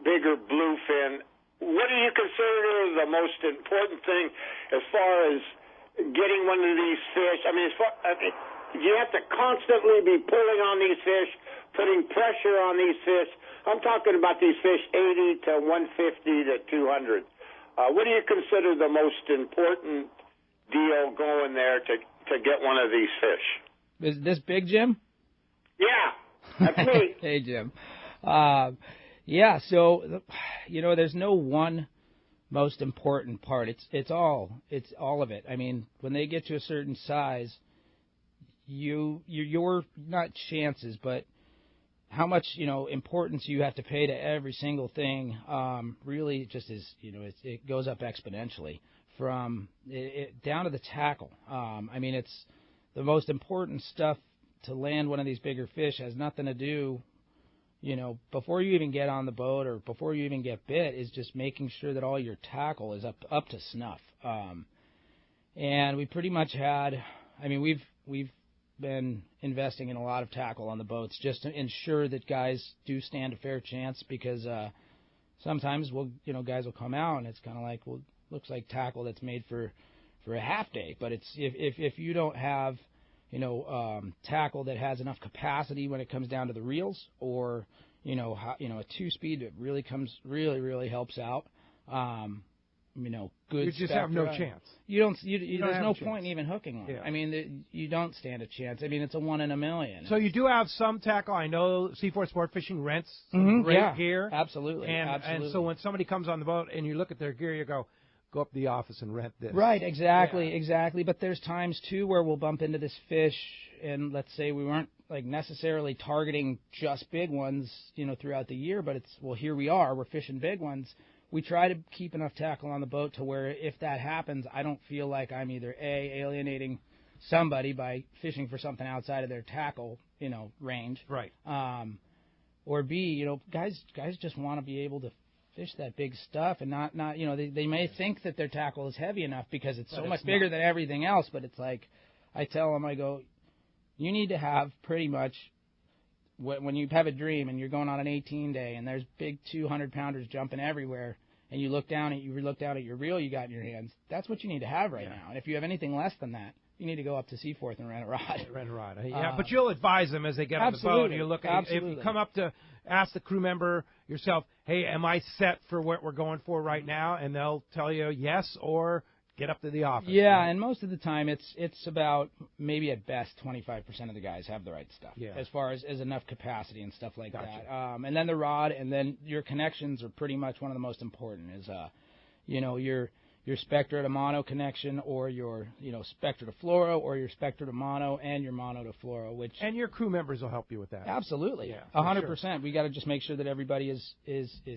bigger bluefin, what do you consider the most important thing as far as getting one of these fish? I mean, you have to constantly be pulling on these fish, putting pressure on these fish. I'm talking about these fish 80 to 150 to 200. What do you consider the most important deal going there to get one of these fish? Is this big, Jim? Yeah, that's me. Hey, Jim. So, there's no one most important part. It's all of it. I mean, when they get to a certain size, your not chances, but how much, importance you have to pay to every single thing really just is, it goes up exponentially from down to the tackle. It's the most important stuff to land one of these bigger fish has nothing to do, before you even get on the boat or before you even get bit, is just making sure that all your tackle is up to snuff. And we pretty much had, we've been investing in a lot of tackle on the boats just to ensure that guys do stand a fair chance, because sometimes guys will come out and it's kind of like, well, looks like tackle that's made for a half day, but it's if you don't have tackle that has enough capacity when it comes down to the reels, or a 2-speed that really helps out. Good. You just have no chance. There's no point in even hooking one. Yeah. You don't stand a chance. It's a 1 in a million. So you do have some tackle. I know Seaforth Sport Fishing rents some great gear. Absolutely. And so when somebody comes on the boat and you look at their gear, you go up to the office and rent this. Right, exactly. But there's times, too, where we'll bump into this fish, and let's say we weren't necessarily targeting just big ones, throughout the year, but here we are, we're fishing big ones. We try to keep enough tackle on the boat to where if that happens, I don't feel like I'm either A, alienating somebody by fishing for something outside of their tackle, range. Right. Or B, guys just want to be able to fish that big stuff and not they may think that their tackle is heavy enough because it's so much bigger than everything else, but it's like, I tell them, I go, you need to have pretty much, when you have a dream and you're going on an 18-day and there's big 200-pounders jumping everywhere, and you look down at your reel you got in your hands, that's what you need to have right now. And if you have anything less than that, you need to go up to Seaforth and rent a rod. Yeah, but you'll advise them as they get on the boat. You look at, if you come up to ask the crew member yourself, hey, am I set for what we're going for right now? And they'll tell you yes, or get up to the office. Yeah, right? And most of the time it's about maybe at best 25% of the guys have the right stuff as far as enough capacity and stuff like that. And then the rod, and then your connections are pretty much one of the most important. Is your Spectra to mono connection, or your Spectra to fluoro, or your Spectra to mono and your mono to fluoro, and your crew members will help you with that. Absolutely, 100%. Sure. We got to just make sure that everybody is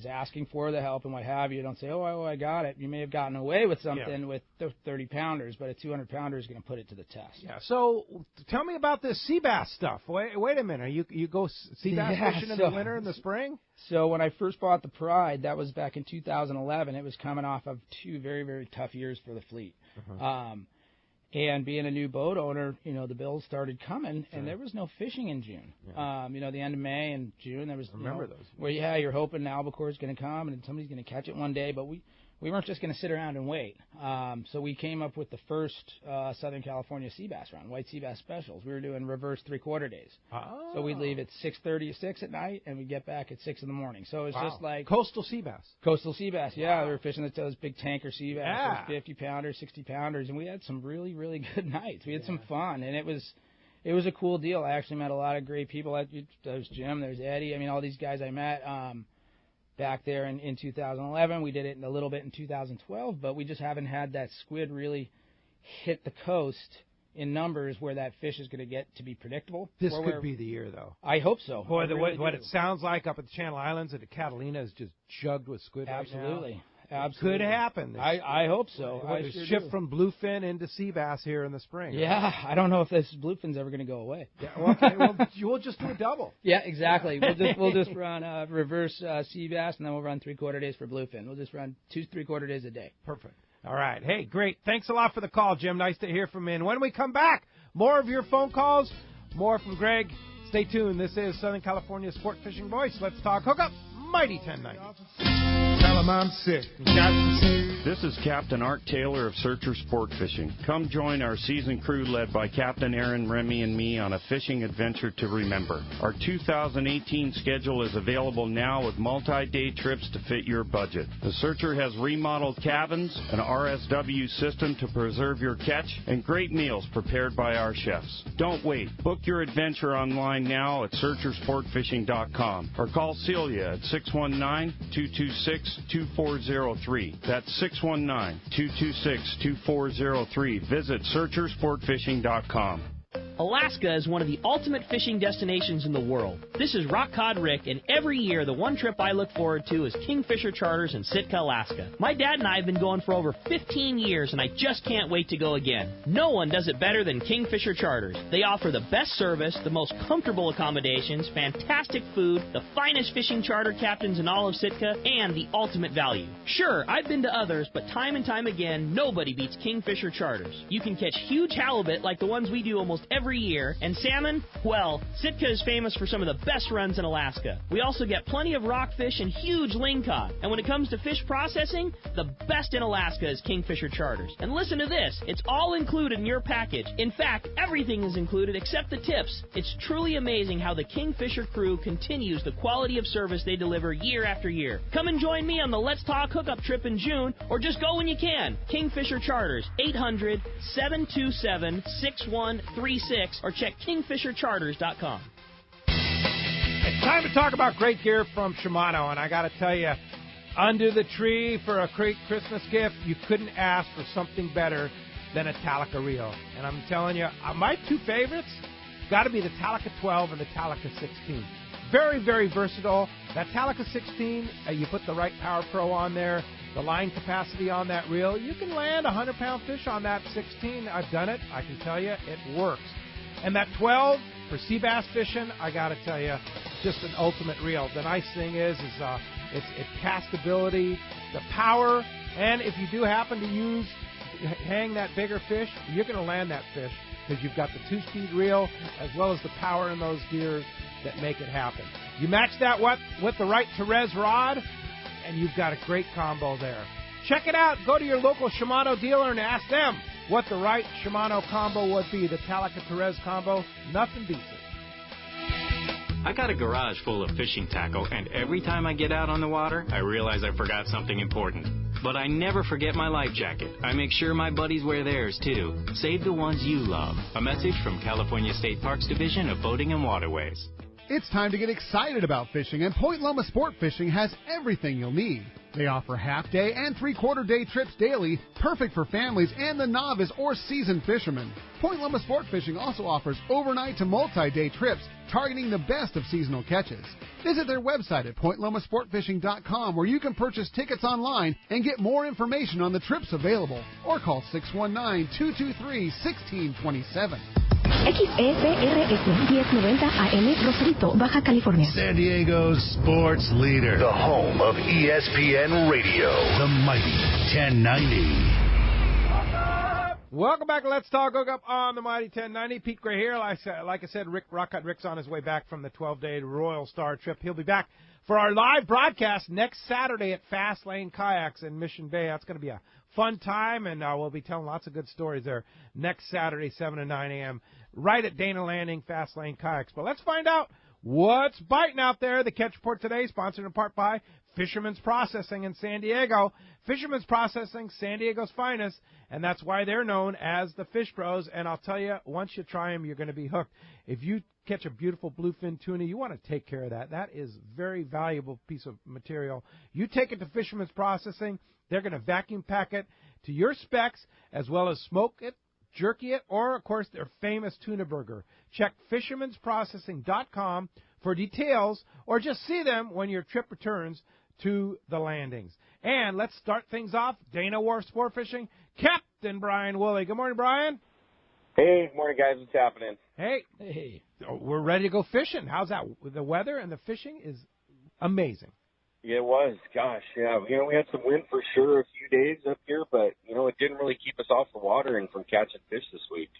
asking for the help and what have you. Don't say, oh, I got it. You may have gotten away with something with 30-pounders, but a 200-pounder is going to put it to the test. Yeah. So tell me about this sea bass stuff. Wait a minute. You go sea bass fishing in the winter and the spring? So when I first bought the Pride, that was back in 2011. It was coming off of 2 very, very tough years for the fleet. And being a new boat owner, the bills started coming, and there was no fishing in June. Yeah. The end of May and June, there was those. Where you're hoping an albacore is going to come and somebody's going to catch it one day, but we weren't just going to sit around and wait. So we came up with the first Southern California sea bass run, white sea bass specials. We were doing reverse 3/4 days. Oh. So we'd leave at 6:30 or 6 at night, and we'd get back at 6 in the morning. So it's just like coastal sea bass. Coastal sea bass, yeah. We were fishing those big tanker sea bass, 50-pounders, 60-pounders, and we had some really, really good nights. We had some fun, and it was a cool deal. I actually met a lot of great people. There's Jim, there's Eddie. All these guys I met. Back there in 2011. We did it a little bit in 2012, but we just haven't had that squid really hit the coast in numbers where that fish is going to get to be predictable. This could be the year, though. I hope so. Boy, what it sounds like up at the Channel Islands and the Catalina is just jugged with squid Absolutely. Right now. Absolutely. It could happen. I hope so. Shift from bluefin into sea bass here in the spring. Yeah, I don't know if this bluefin's ever going to go away. Yeah, okay, we'll just do a double. Yeah, exactly. We'll just run reverse sea bass, and then we'll run 3/4 days for bluefin. We'll just run 2 3/4 days a day. Perfect. All right. Hey, great. Thanks a lot for the call, Jim. Nice to hear from you. And when we come back, more of your phone calls, more from Greg. Stay tuned. This is Southern California Sport Fishing Voice. Let's talk hookup. Mighty 1090. Tell him I'm sick. This is Captain Art Taylor of Searcher Sport Fishing. Come join our seasoned crew led by Captain Aaron, Remy, and me on a fishing adventure to remember. Our 2018 schedule is available now with multi-day trips to fit your budget. The Searcher has remodeled cabins, an RSW system to preserve your catch, and great meals prepared by our chefs. Don't wait. Book your adventure online now at searchersportfishing.com or call Celia at 619-226-2403. That's 619-226-2403. Visit searchersportfishing.com. Alaska is one of the ultimate fishing destinations in the world. This is Rock Cod Rick, and every year the one trip I look forward to is Kingfisher Charters in Sitka, Alaska. My dad and I have been going for over 15 years, and I just can't wait to go again. No one does it better than Kingfisher Charters. They offer the best service, the most comfortable accommodations, fantastic food, the finest fishing charter captains in all of Sitka, and the ultimate value. Sure, I've been to others, but time and time again, nobody beats Kingfisher Charters. You can catch huge halibut like the ones we do almost every year, and salmon, well, Sitka is famous for some of the best runs in Alaska. We also get plenty of rockfish and huge lingcod. And when it comes to fish processing, the best in Alaska is Kingfisher Charters. And listen to this, it's all included in your package. In fact, everything is included except the tips. It's truly amazing how the Kingfisher crew continues the quality of service they deliver year after year. Come and join me on the Let's Talk Hookup trip in June, or just go when you can. Kingfisher Charters, 800-727-6136, or check kingfishercharters.com. It's time to talk about great gear from Shimano, and I got to tell you, under the tree for a great Christmas gift, you couldn't ask for something better than a Talica reel. And I'm telling you, my two favorites got to be the Talica 12 and the Talica 16. Very, very versatile. That Talica 16, you put the right Power Pro on there, the line capacity on that reel, you can land a 100-pound fish on that 16. I've done it. I can tell you, it works. And that 12 for sea bass fishing, I got to tell you, just an ultimate reel. The nice thing is it's castability, the power, and if you do happen to hang that bigger fish, you're going to land that fish because you've got the 2-speed reel as well as the power in those gears that make it happen. You match that with the right Therese rod, and you've got a great combo there. Check it out. Go to your local Shimano dealer and ask them what the right Shimano combo would be. The Talica Therese combo, nothing beats it. I got a garage full of fishing tackle, and every time I get out on the water, I realize I forgot something important. But I never forget my life jacket. I make sure my buddies wear theirs, too. Save the ones you love. A message from California State Parks Division of Boating and Waterways. It's time to get excited about fishing, and Point Loma Sport Fishing has everything you'll need. They offer half-day and three-quarter-day trips daily, perfect for families and the novice or seasoned fishermen. Point Loma Sport Fishing also offers overnight to multi-day trips, targeting the best of seasonal catches. Visit their website at pointlomasportfishing.com, where you can purchase tickets online and get more information on the trips available, or call 619-223-1627. XEPRS 1090 AM, Rosarito, Baja California. San Diego's sports leader. The home of ESPN Radio. The mighty 1090. Welcome back to Let's Talk Hookup on the mighty 1090. Pete Gray here. Like I said, Rick's on his way back from the 12-day Royal Star trip. He'll be back for our live broadcast next Saturday at Fast Lane Kayaks in Mission Bay. That's going to be a fun time, and we'll be telling lots of good stories there next Saturday, 7 to 9 a.m., right at Dana Landing, Fast Lane Kayaks. But let's find out what's biting out there. The Catch Report today, sponsored in part by Fisherman's Processing in San Diego. Fisherman's Processing, San Diego's finest, and that's why they're known as the Fish Pros. And I'll tell you, once you try them, you're going to be hooked. If you catch a beautiful bluefin tuna, you want to take care of that. That is a very valuable piece of material. You take it to Fisherman's Processing. They're going to vacuum pack it to your specs, as well as smoke it, jerky it, or, of course, their famous tuna burger. Check fishermansprocessing.com for details, or just see them when your trip returns to the landings. And let's start things off. Dana Wharf Sport Fishing, Captain Brian Woolley. Good morning, Brian. Hey, good morning, guys. What's happening? Hey. We're ready to go fishing. How's that? The weather and the fishing is amazing. Yeah, it was. Gosh, yeah. We had some wind for sure a few days up here, but, it didn't really keep us off the water and from catching fish this week.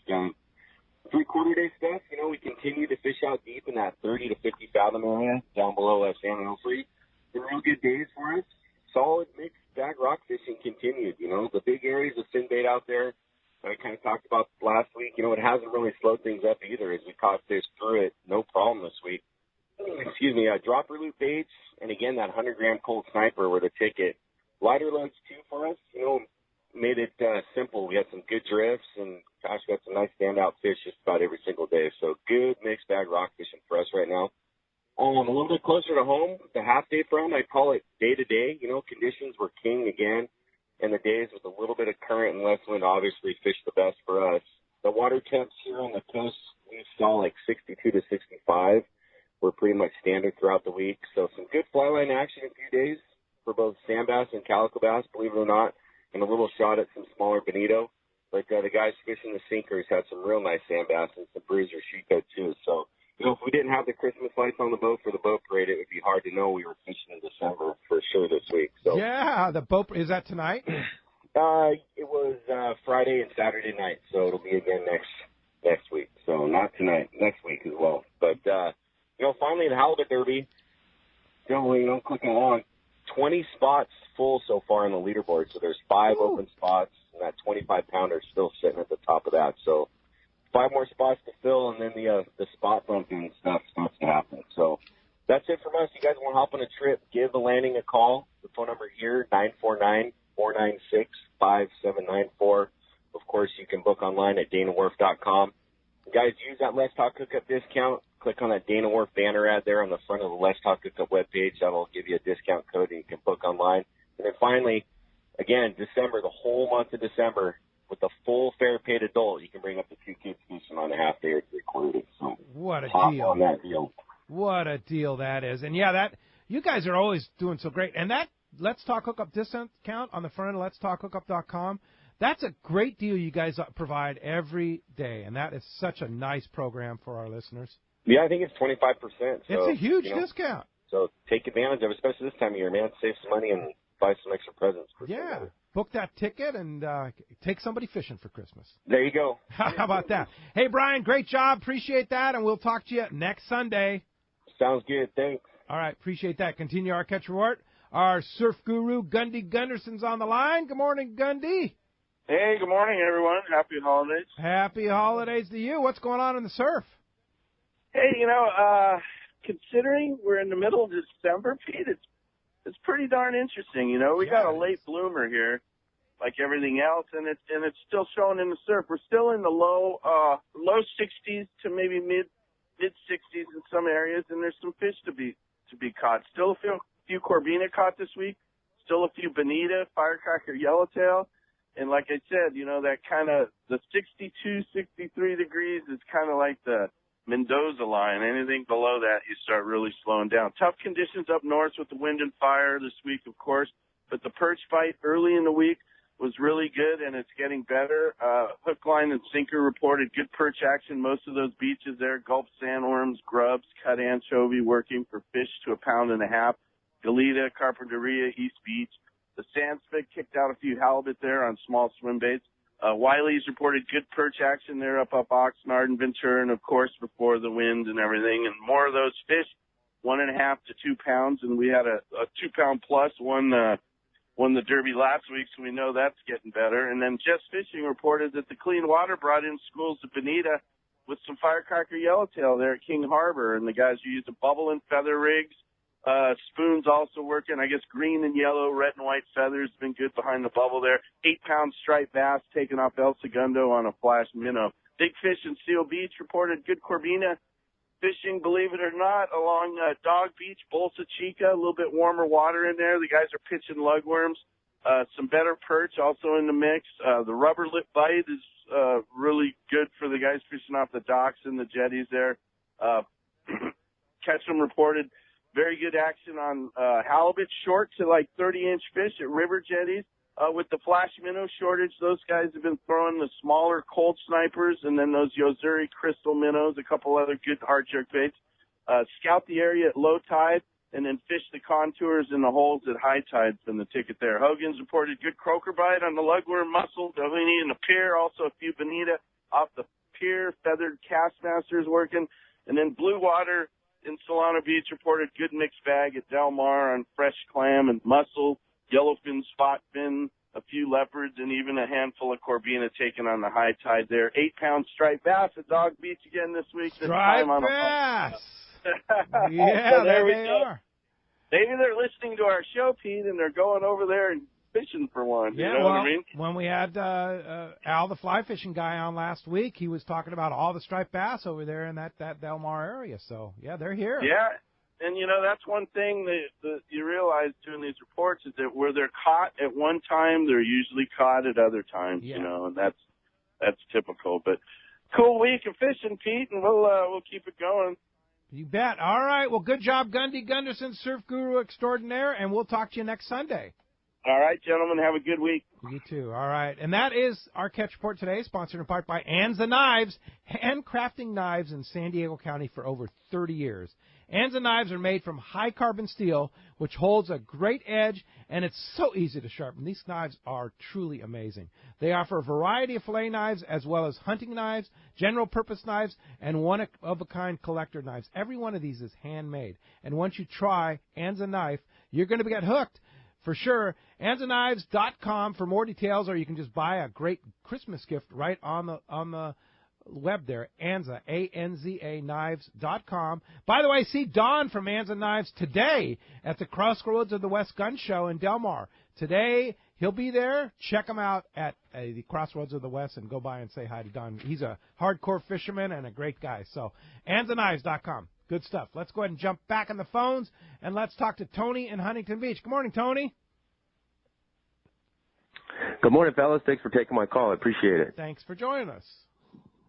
Three-quarter-day stuff, we continue to fish out deep in that 30 to 50 fathom area down below San Onofre. Some real good days for us. Solid mixed bag rock fishing continued. The big areas of fin bait out there that I kind of talked about last week, it hasn't really slowed things up either as we caught fish through it. No problem this week. Dropper loop baits, and again, that 100-gram cold sniper were the ticket. Lighter loads, too, for us, made it simple. We had some good drifts, and, gosh, got some nice standout fish just about every single day. So good mixed bag rock fishing for us right now. A little bit closer to home, the half-day front, I call it day-to-day. Conditions were king again, and the days with a little bit of current and less wind obviously fished the best for us. The water temps here on the coast, saw like 62 to 65 were pretty much standard throughout the week. So some good fly line action in a few days for both sand bass and calico bass, believe it or not, and a little shot at some smaller bonito. But the guys fishing the sinkers had some real nice sand bass and some bruiser sheephead too. So, you know, if we didn't have the Christmas lights on the boat for the boat parade, it would be hard to know we were fishing in December for sure this week. So yeah, the boat, is that tonight? It was Friday and Saturday night, so it'll be again next week. So not tonight, next week as well. But you know, finally the halibut derby, still, you know, clicking along. 20 spots full so far on the leaderboard. So there's 5 open spots, and that 25-pounder is still sitting at the top of that. So 5 more spots to fill, and then the spot bumping stuff starts to happen. So that's it from us. You guys want to hop on a trip, give the landing a call. The phone number here, 949-496-5794. Of course, you can book online at danawharf.com. Guys, use that Let's Talk Hookup discount. Click on that Dana Wharf banner ad there on the front of the Let's Talk Hookup webpage. That'll give you a discount code, and you can book online. And then finally, again, December, the whole month of December, with a full fare paid adult, you can bring up to 2 kids fishing on a half day or 3/4 day. So what a hop deal! On that deal. What a deal that is. And yeah, that you guys are always doing so great. And that Let's Talk Hookup discount on the front of letstalkhookup.com. That's a great deal you guys provide every day, and that is such a nice program for our listeners. Yeah, I think it's 25%. So, it's a huge discount. So take advantage of it, especially this time of year, man. Save some money and buy some extra presents. Yeah, book that ticket and take somebody fishing for Christmas. There you go. How about that? Hey, Brian, great job. Appreciate that, and we'll talk to you next Sunday. Sounds good. Thanks. All right, appreciate that. Continue our catch report. Our surf guru, Gundy Gunderson's on the line. Good morning, Gundy. Hey, good morning, everyone. Happy holidays. Happy holidays to you. What's going on in the surf? Hey, you know, considering we're in the middle of December, Pete, it's pretty darn interesting. You know, we got a late bloomer here, like everything else, and it's still showing in the surf. We're still in the low 60s to maybe mid 60s in some areas, and there's some fish to be caught. Still a few Corbina caught this week. Still a few bonita, firecracker, yellowtail. And like I said, you know, that kind of the 62, 63 degrees is kind of like the Mendoza line. Anything below that, you start really slowing down. Tough conditions up north with the wind and fire this week, of course. But the perch bite early in the week was really good, and it's getting better. Hook, line, and sinker reported good perch action. Most of those beaches there, Gulf sandworms, grubs, cut anchovy working for fish to 1.5 pounds. Goleta, Carpinteria, East Beach. The sand spit kicked out a few halibut there on small swim baits. Wiley's reported good perch action there up Oxnard and Ventura, and of course before the wind and everything. And more of those fish, 1.5 to 2 pounds. And we had a 2 pound plus won the Derby last week, so we know that's getting better. And then Just Fishing reported that the clean water brought in schools of bonita with some firecracker yellowtail there at King Harbor. And the guys who used a bubble and feather rigs. Spoons also working. I guess green and yellow, red and white feathers been good behind the bubble there. 8-pound striped bass taking off El Segundo on a flash minnow. Big Fish in Seal Beach reported good Corbina fishing, believe it or not, along Dog Beach, Bolsa Chica, a little bit warmer water in there. The guys are pitching lugworms. Some better perch also in the mix. The rubber lip bite is really good for the guys fishing off the docks and the jetties there. Ketchum reported very good action on halibut, short to like 30-inch fish at river jetties. With the flash minnow shortage, those guys have been throwing the smaller cold snipers and then those Yozuri crystal minnows, a couple other good hard jerk baits. Scout the area at low tide and then fish the contours in the holes at high tide from the ticket there. Hogan's reported good croaker bite on the lugworm, mussel, Doheny, and the pier. Also a few bonita off the pier, feathered castmasters working. And then blue water in Solano Beach reported good mixed bag at Del Mar on fresh clam and mussel, yellowfin, spotfin, a few leopards, and even a handful of Corbina taken on the high tide there. 8-pound striped bass at Dog Beach again this week. Striped bass! Yeah, so there we they go. are. Maybe they're listening to our show, Pete, and they're going over there and fishing for one. Yeah, you know what I mean? When we had Al, the fly fishing guy, on last week, he was talking about all the striped bass over there in that Del Mar area. So, yeah, they're here. Yeah, and, you know, that's one thing that you realize doing these reports is that where they're caught at one time, they're usually caught at other times, you know, and that's typical. But cool week of fishing, Pete, and we'll keep it going. You bet. All right. Well, good job, Gundy Gunderson, surf guru extraordinaire, and we'll talk to you next Sunday. All right, gentlemen. Have a good week. You too. All right. And that is our Catch Report today, sponsored in part by Anza Knives, handcrafting knives in San Diego County for over 30 years. Anza knives are made from high-carbon steel, which holds a great edge, and it's so easy to sharpen. These knives are truly amazing. They offer a variety of fillet knives as well as hunting knives, general-purpose knives, and one-of-a-kind collector knives. Every one of these is handmade. And once you try Anza knife, you're going to get hooked. For sure, AnzaKnives.com for more details, or you can just buy a great Christmas gift right on the web there, Anza, A-N-Z-A, knives.com. By the way, see Don from Anza Knives today at the Crossroads of the West Gun Show in Del Mar. Today, he'll be there. Check him out at the Crossroads of the West and go by and say hi to Don. He's a hardcore fisherman and a great guy. So, AnzaKnives.com. Good stuff. Let's go ahead and jump back on the phones, and let's talk to Tony in Huntington Beach. Good morning, Tony. Good morning, fellas. Thanks for taking my call. I appreciate it. Thanks for joining us.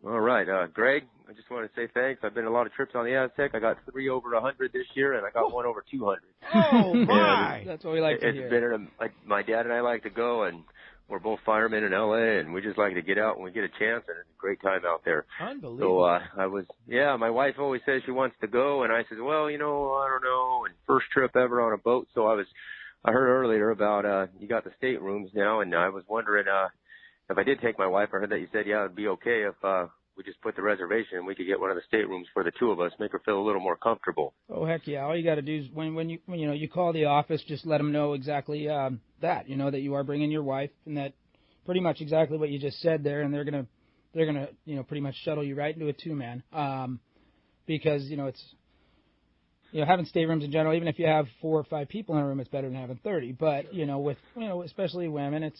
All right. Greg, I just want to say thanks. I've been on a lot of trips on the Aztec. I got 3 over 100 this year, and I got 1 over 200. Oh, my. That's what we like to hear. It's been, like, my dad and I like to go, and we're both firemen in L.A., and we just like to get out when we get a chance, and it's a great time out there. Unbelievable. So, my wife always says she wants to go, and I said, well, I don't know, and first trip ever on a boat, so I heard earlier about, you got the staterooms now, and I was wondering, if I did take my wife, I heard that you said, it'd be okay if, we just put the reservation and we could get one of the staterooms for the two of us, make her feel a little more comfortable. Oh, heck yeah. All you got to do is when you call the office, just let them know exactly that, that you are bringing your wife, and that pretty much exactly what you just said there, and they're going to pretty much shuttle you right into a two-man. Because, it's having staterooms in general, even if you have 4 or 5 people in a room, it's better than having 30. But, with especially women,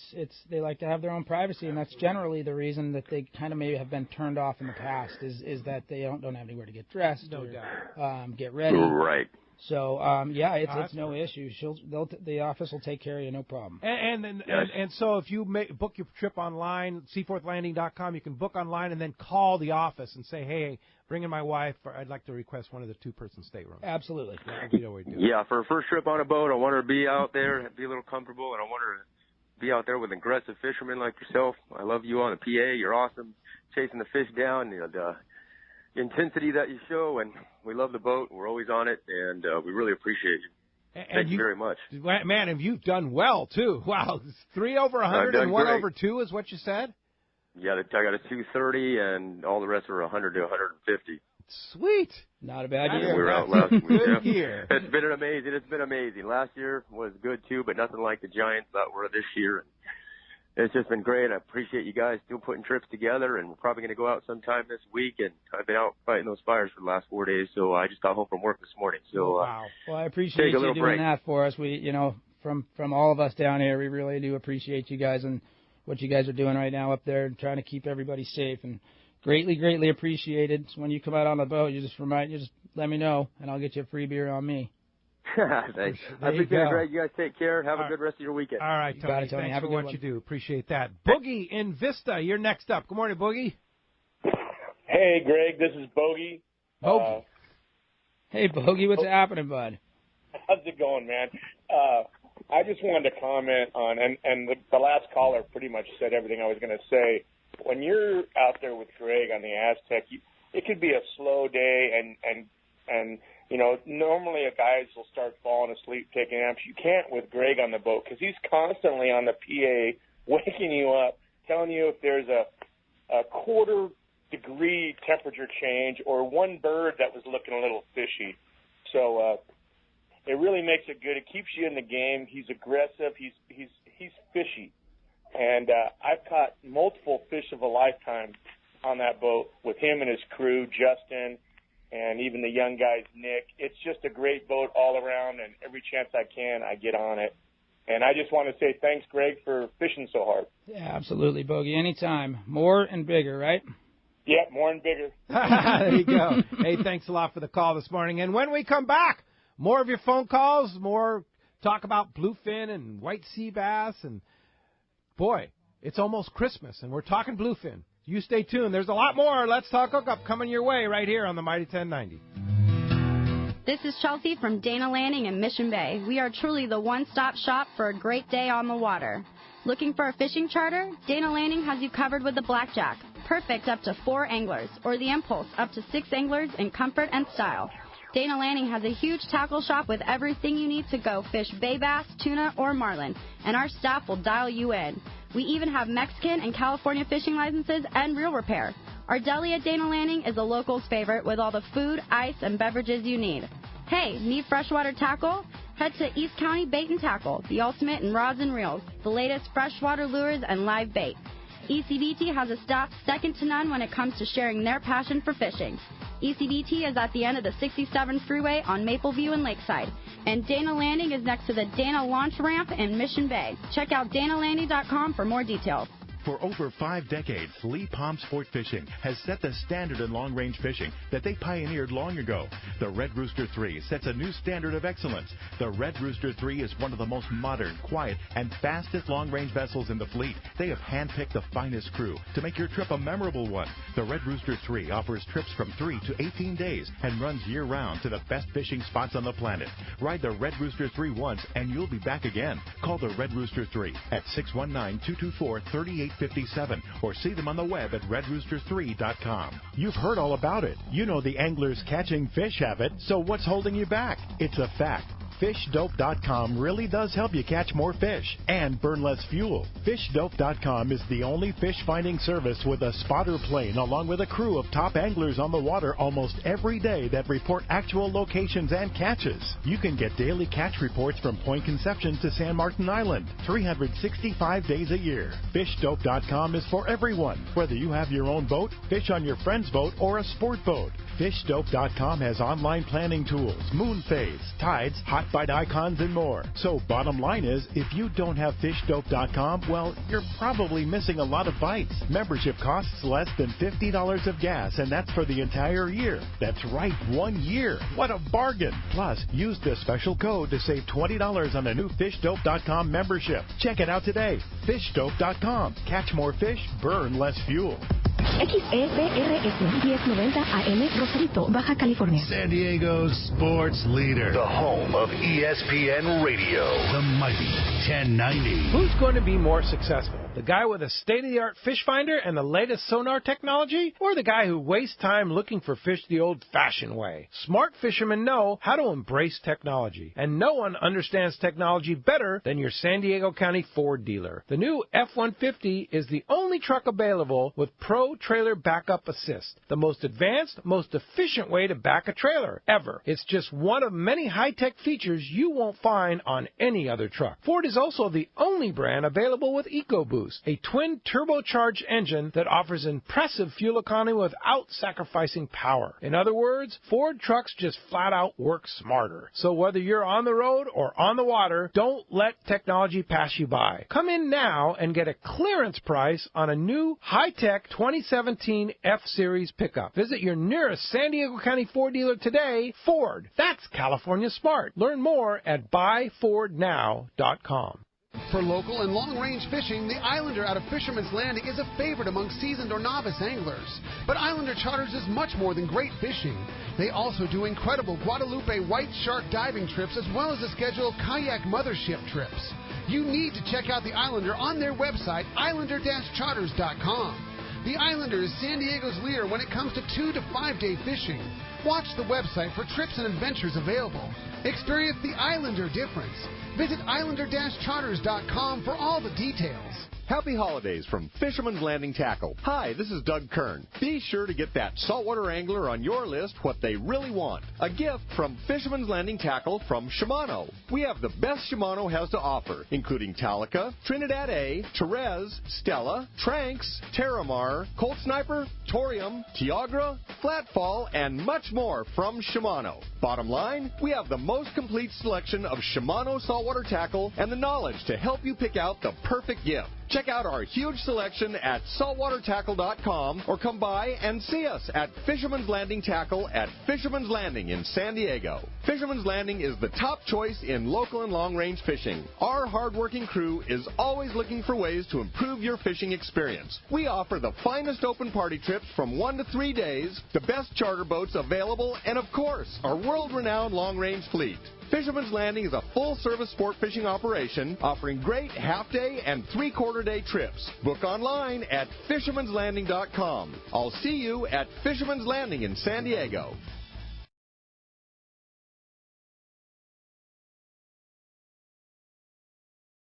they like to have their own privacy, and that's generally the reason that they kind of maybe have been turned off in the past is that they don't have anywhere to get dressed or get ready. Right. So, it's no issue. The office will take care of you, no problem. And so if you book your trip online, seaforthlanding.com, you can book online and then call the office and say, hey, bringing my wife, or I'd like to request one of the 2-person staterooms. Absolutely. Yeah, for a first trip on a boat, I want her to be out there, be a little comfortable, and I want her to be out there with aggressive fishermen like yourself. I love you on the PA. You're awesome, chasing the fish down, the intensity that you show, and we love the boat. We're always on it, and we really appreciate you. Thank you very much. Man, and you've done well, too. Wow, 3 over 100 and 1 over 2 is what you said? Yeah, I got a 230, and all the rest are 100 to 150. Sweet. Not a bad year. We were out last week. Good year. It's been amazing. Last year was good, too, but nothing like the giants that were this year. It's just been great. I appreciate you guys still putting trips together, and we're probably going to go out sometime this week. And I've been out fighting those fires for the last 4 days, so I just got home from work this morning. So, wow. Well, I appreciate you doing that for us. We, from all of us down here, we really do appreciate you guys and what you guys are doing right now up there and trying to keep everybody safe. And greatly appreciated. So when you come out on the boat, you just let me know, and I'll get you a free beer on me. Thanks. I appreciate it, Greg. You guys take care. Have a good rest of your weekend. All right, Tony. Tony. Thanks for what you do. Appreciate that. Boogie in Vista, you're next up. Good morning, Boogie. Hey, Greg. This is Bogey. Bogey. Hey, Bogey. What's happening, bud? How's it going, man? I just wanted to comment on, and the last caller pretty much said everything I was going to say. When you're out there with Greg on the Aztec, it could be a slow day, and normally guys will start falling asleep taking naps. You can't with Greg on the boat because he's constantly on the PA waking you up, telling you if there's a quarter-degree temperature change or one bird that was looking a little fishy. So it really makes it good. It keeps you in the game. He's aggressive. He's fishy. And I've caught multiple fish of a lifetime on that boat with him and his crew, Justin, and even the young guys, Nick. It's just a great boat all around, and every chance I can, I get on it. And I just want to say thanks, Greg, for fishing so hard. Yeah, absolutely, Bogey. Anytime. More and bigger, right? Yeah, more and bigger. There you go. Hey, thanks a lot for the call this morning. And when we come back, more of your phone calls, more talk about bluefin and white sea bass. And, boy, it's almost Christmas, and we're talking bluefin. You stay tuned. There's a lot more Let's Talk Hookup coming your way right here on the Mighty 1090. This is Chelsea from Dana Landing in Mission Bay. We are truly the one-stop shop for a great day on the water. Looking for a fishing charter? Dana Landing has you covered with the Blackjack. Perfect up to 4 anglers, or the Impulse up to 6 anglers in comfort and style. Dana Landing has a huge tackle shop with everything you need to go fish bay bass, tuna, or marlin, and our staff will dial you in. We even have Mexican and California fishing licenses and reel repair. Our deli at Dana Landing is a local's favorite with all the food, ice, and beverages you need. Hey, need freshwater tackle? Head to East County Bait and Tackle, the ultimate in rods and reels, the latest freshwater lures and live bait. ECBT has a staff second to none when it comes to sharing their passion for fishing. ECBT is at the end of the 67 freeway on Mapleview and Lakeside, and Dana Landing is next to the Dana Launch Ramp in Mission Bay. Check out danalanding.com for more details. For over 5 decades, Lee Palm Sport Fishing has set the standard in long-range fishing that they pioneered long ago. The Red Rooster 3 sets a new standard of excellence. The Red Rooster 3 is one of the most modern, quiet, and fastest long-range vessels in the fleet. They have handpicked the finest crew to make your trip a memorable one. The Red Rooster 3 offers trips from 3 to 18 days and runs year-round to the best fishing spots on the planet. Ride the Red Rooster 3 once and you'll be back again. Call the Red Rooster 3 at 619-224-3857 or see them on the web at redrooster3.com. You've heard all about it. You know the anglers catching fish have it, so what's holding you back? It's a fact. FishDope.com really does help you catch more fish and burn less fuel. FishDope.com is the only fish finding service with a spotter plane along with a crew of top anglers on the water almost every day that report actual locations and catches. You can get daily catch reports from Point Conception to San Martin Island, 365 days a year. FishDope.com is for everyone, whether you have your own boat, fish on your friend's boat, or a sport boat. FishDope.com has online planning tools, moon phase, tides, hot bite icons, and more. So bottom line is, if you don't have FishDope.com, well, you're probably missing a lot of bites. Membership costs less than $50 of gas, and that's for the entire year. That's right, 1 year. What a bargain. Plus, use the special code to save $20 on a new FishDope.com membership. Check it out today. FishDope.com. Catch more fish, burn less fuel. XEPRS 1090 AM Rosarito, Baja California. San Diego's sports leader. The home of ESPN Radio. The mighty 1090. Who's going to be more successful? The guy with a state-of-the-art fish finder and the latest sonar technology? Or the guy who wastes time looking for fish the old-fashioned way? Smart fishermen know how to embrace technology. And no one understands technology better than your San Diego County Ford dealer. The new F-150 is the only truck available with Pro Trailer Backup Assist, the most advanced, most efficient way to back a trailer ever. It's just one of many high-tech features you won't find on any other truck. Ford is also the only brand available with EcoBoost, a twin turbocharged engine that offers impressive fuel economy without sacrificing power. In other words, Ford trucks just flat out work smarter. So whether you're on the road or on the water, don't let technology pass you by. Come in now and get a clearance price on a new high-tech 2017 F-Series pickup. Visit your nearest San Diego County Ford dealer today. Ford, that's California smart. Learn more at buyfordnow.com. For local and long-range fishing, the Islander out of Fisherman's Landing is a favorite among seasoned or novice anglers. But Islander Charters is much more than great fishing. They also do incredible Guadalupe white shark diving trips as well as a schedule of kayak mothership trips. You need to check out the Islander on their website, islander-charters.com. The Islander is San Diego's leader when it comes to 2 to 5 day fishing. Watch the website for trips and adventures available. Experience the Islander difference. Visit islander-charters.com for all the details. Happy holidays from Fisherman's Landing Tackle. Hi, this is Doug Kern. Be sure to get that saltwater angler on your list what they really want. A gift from Fisherman's Landing Tackle from Shimano. We have the best Shimano has to offer, including Talica, Trinidad A, Therese, Stella, Tranks, Terramar, Colt Sniper, Torium, Tiagra, flat fall, and much more from Shimano. Bottom line, we have the most complete selection of Shimano saltwater tackle and the knowledge to help you pick out the perfect gift. Check out our huge selection at saltwatertackle.com or come by and see us at Fisherman's Landing Tackle at Fisherman's Landing in San Diego. Fisherman's Landing is the top choice in local and long-range fishing. Our hard-working crew is always looking for ways to improve your fishing experience. We offer the finest open party trips from 1 to 3 days, the best charter boats available, and of course, our world-renowned long-range fleet. Fisherman's Landing is a full-service sport fishing operation offering great half-day and three-quarter-day trips. Book online at fishermanslanding.com. I'll see you at Fisherman's Landing in San Diego.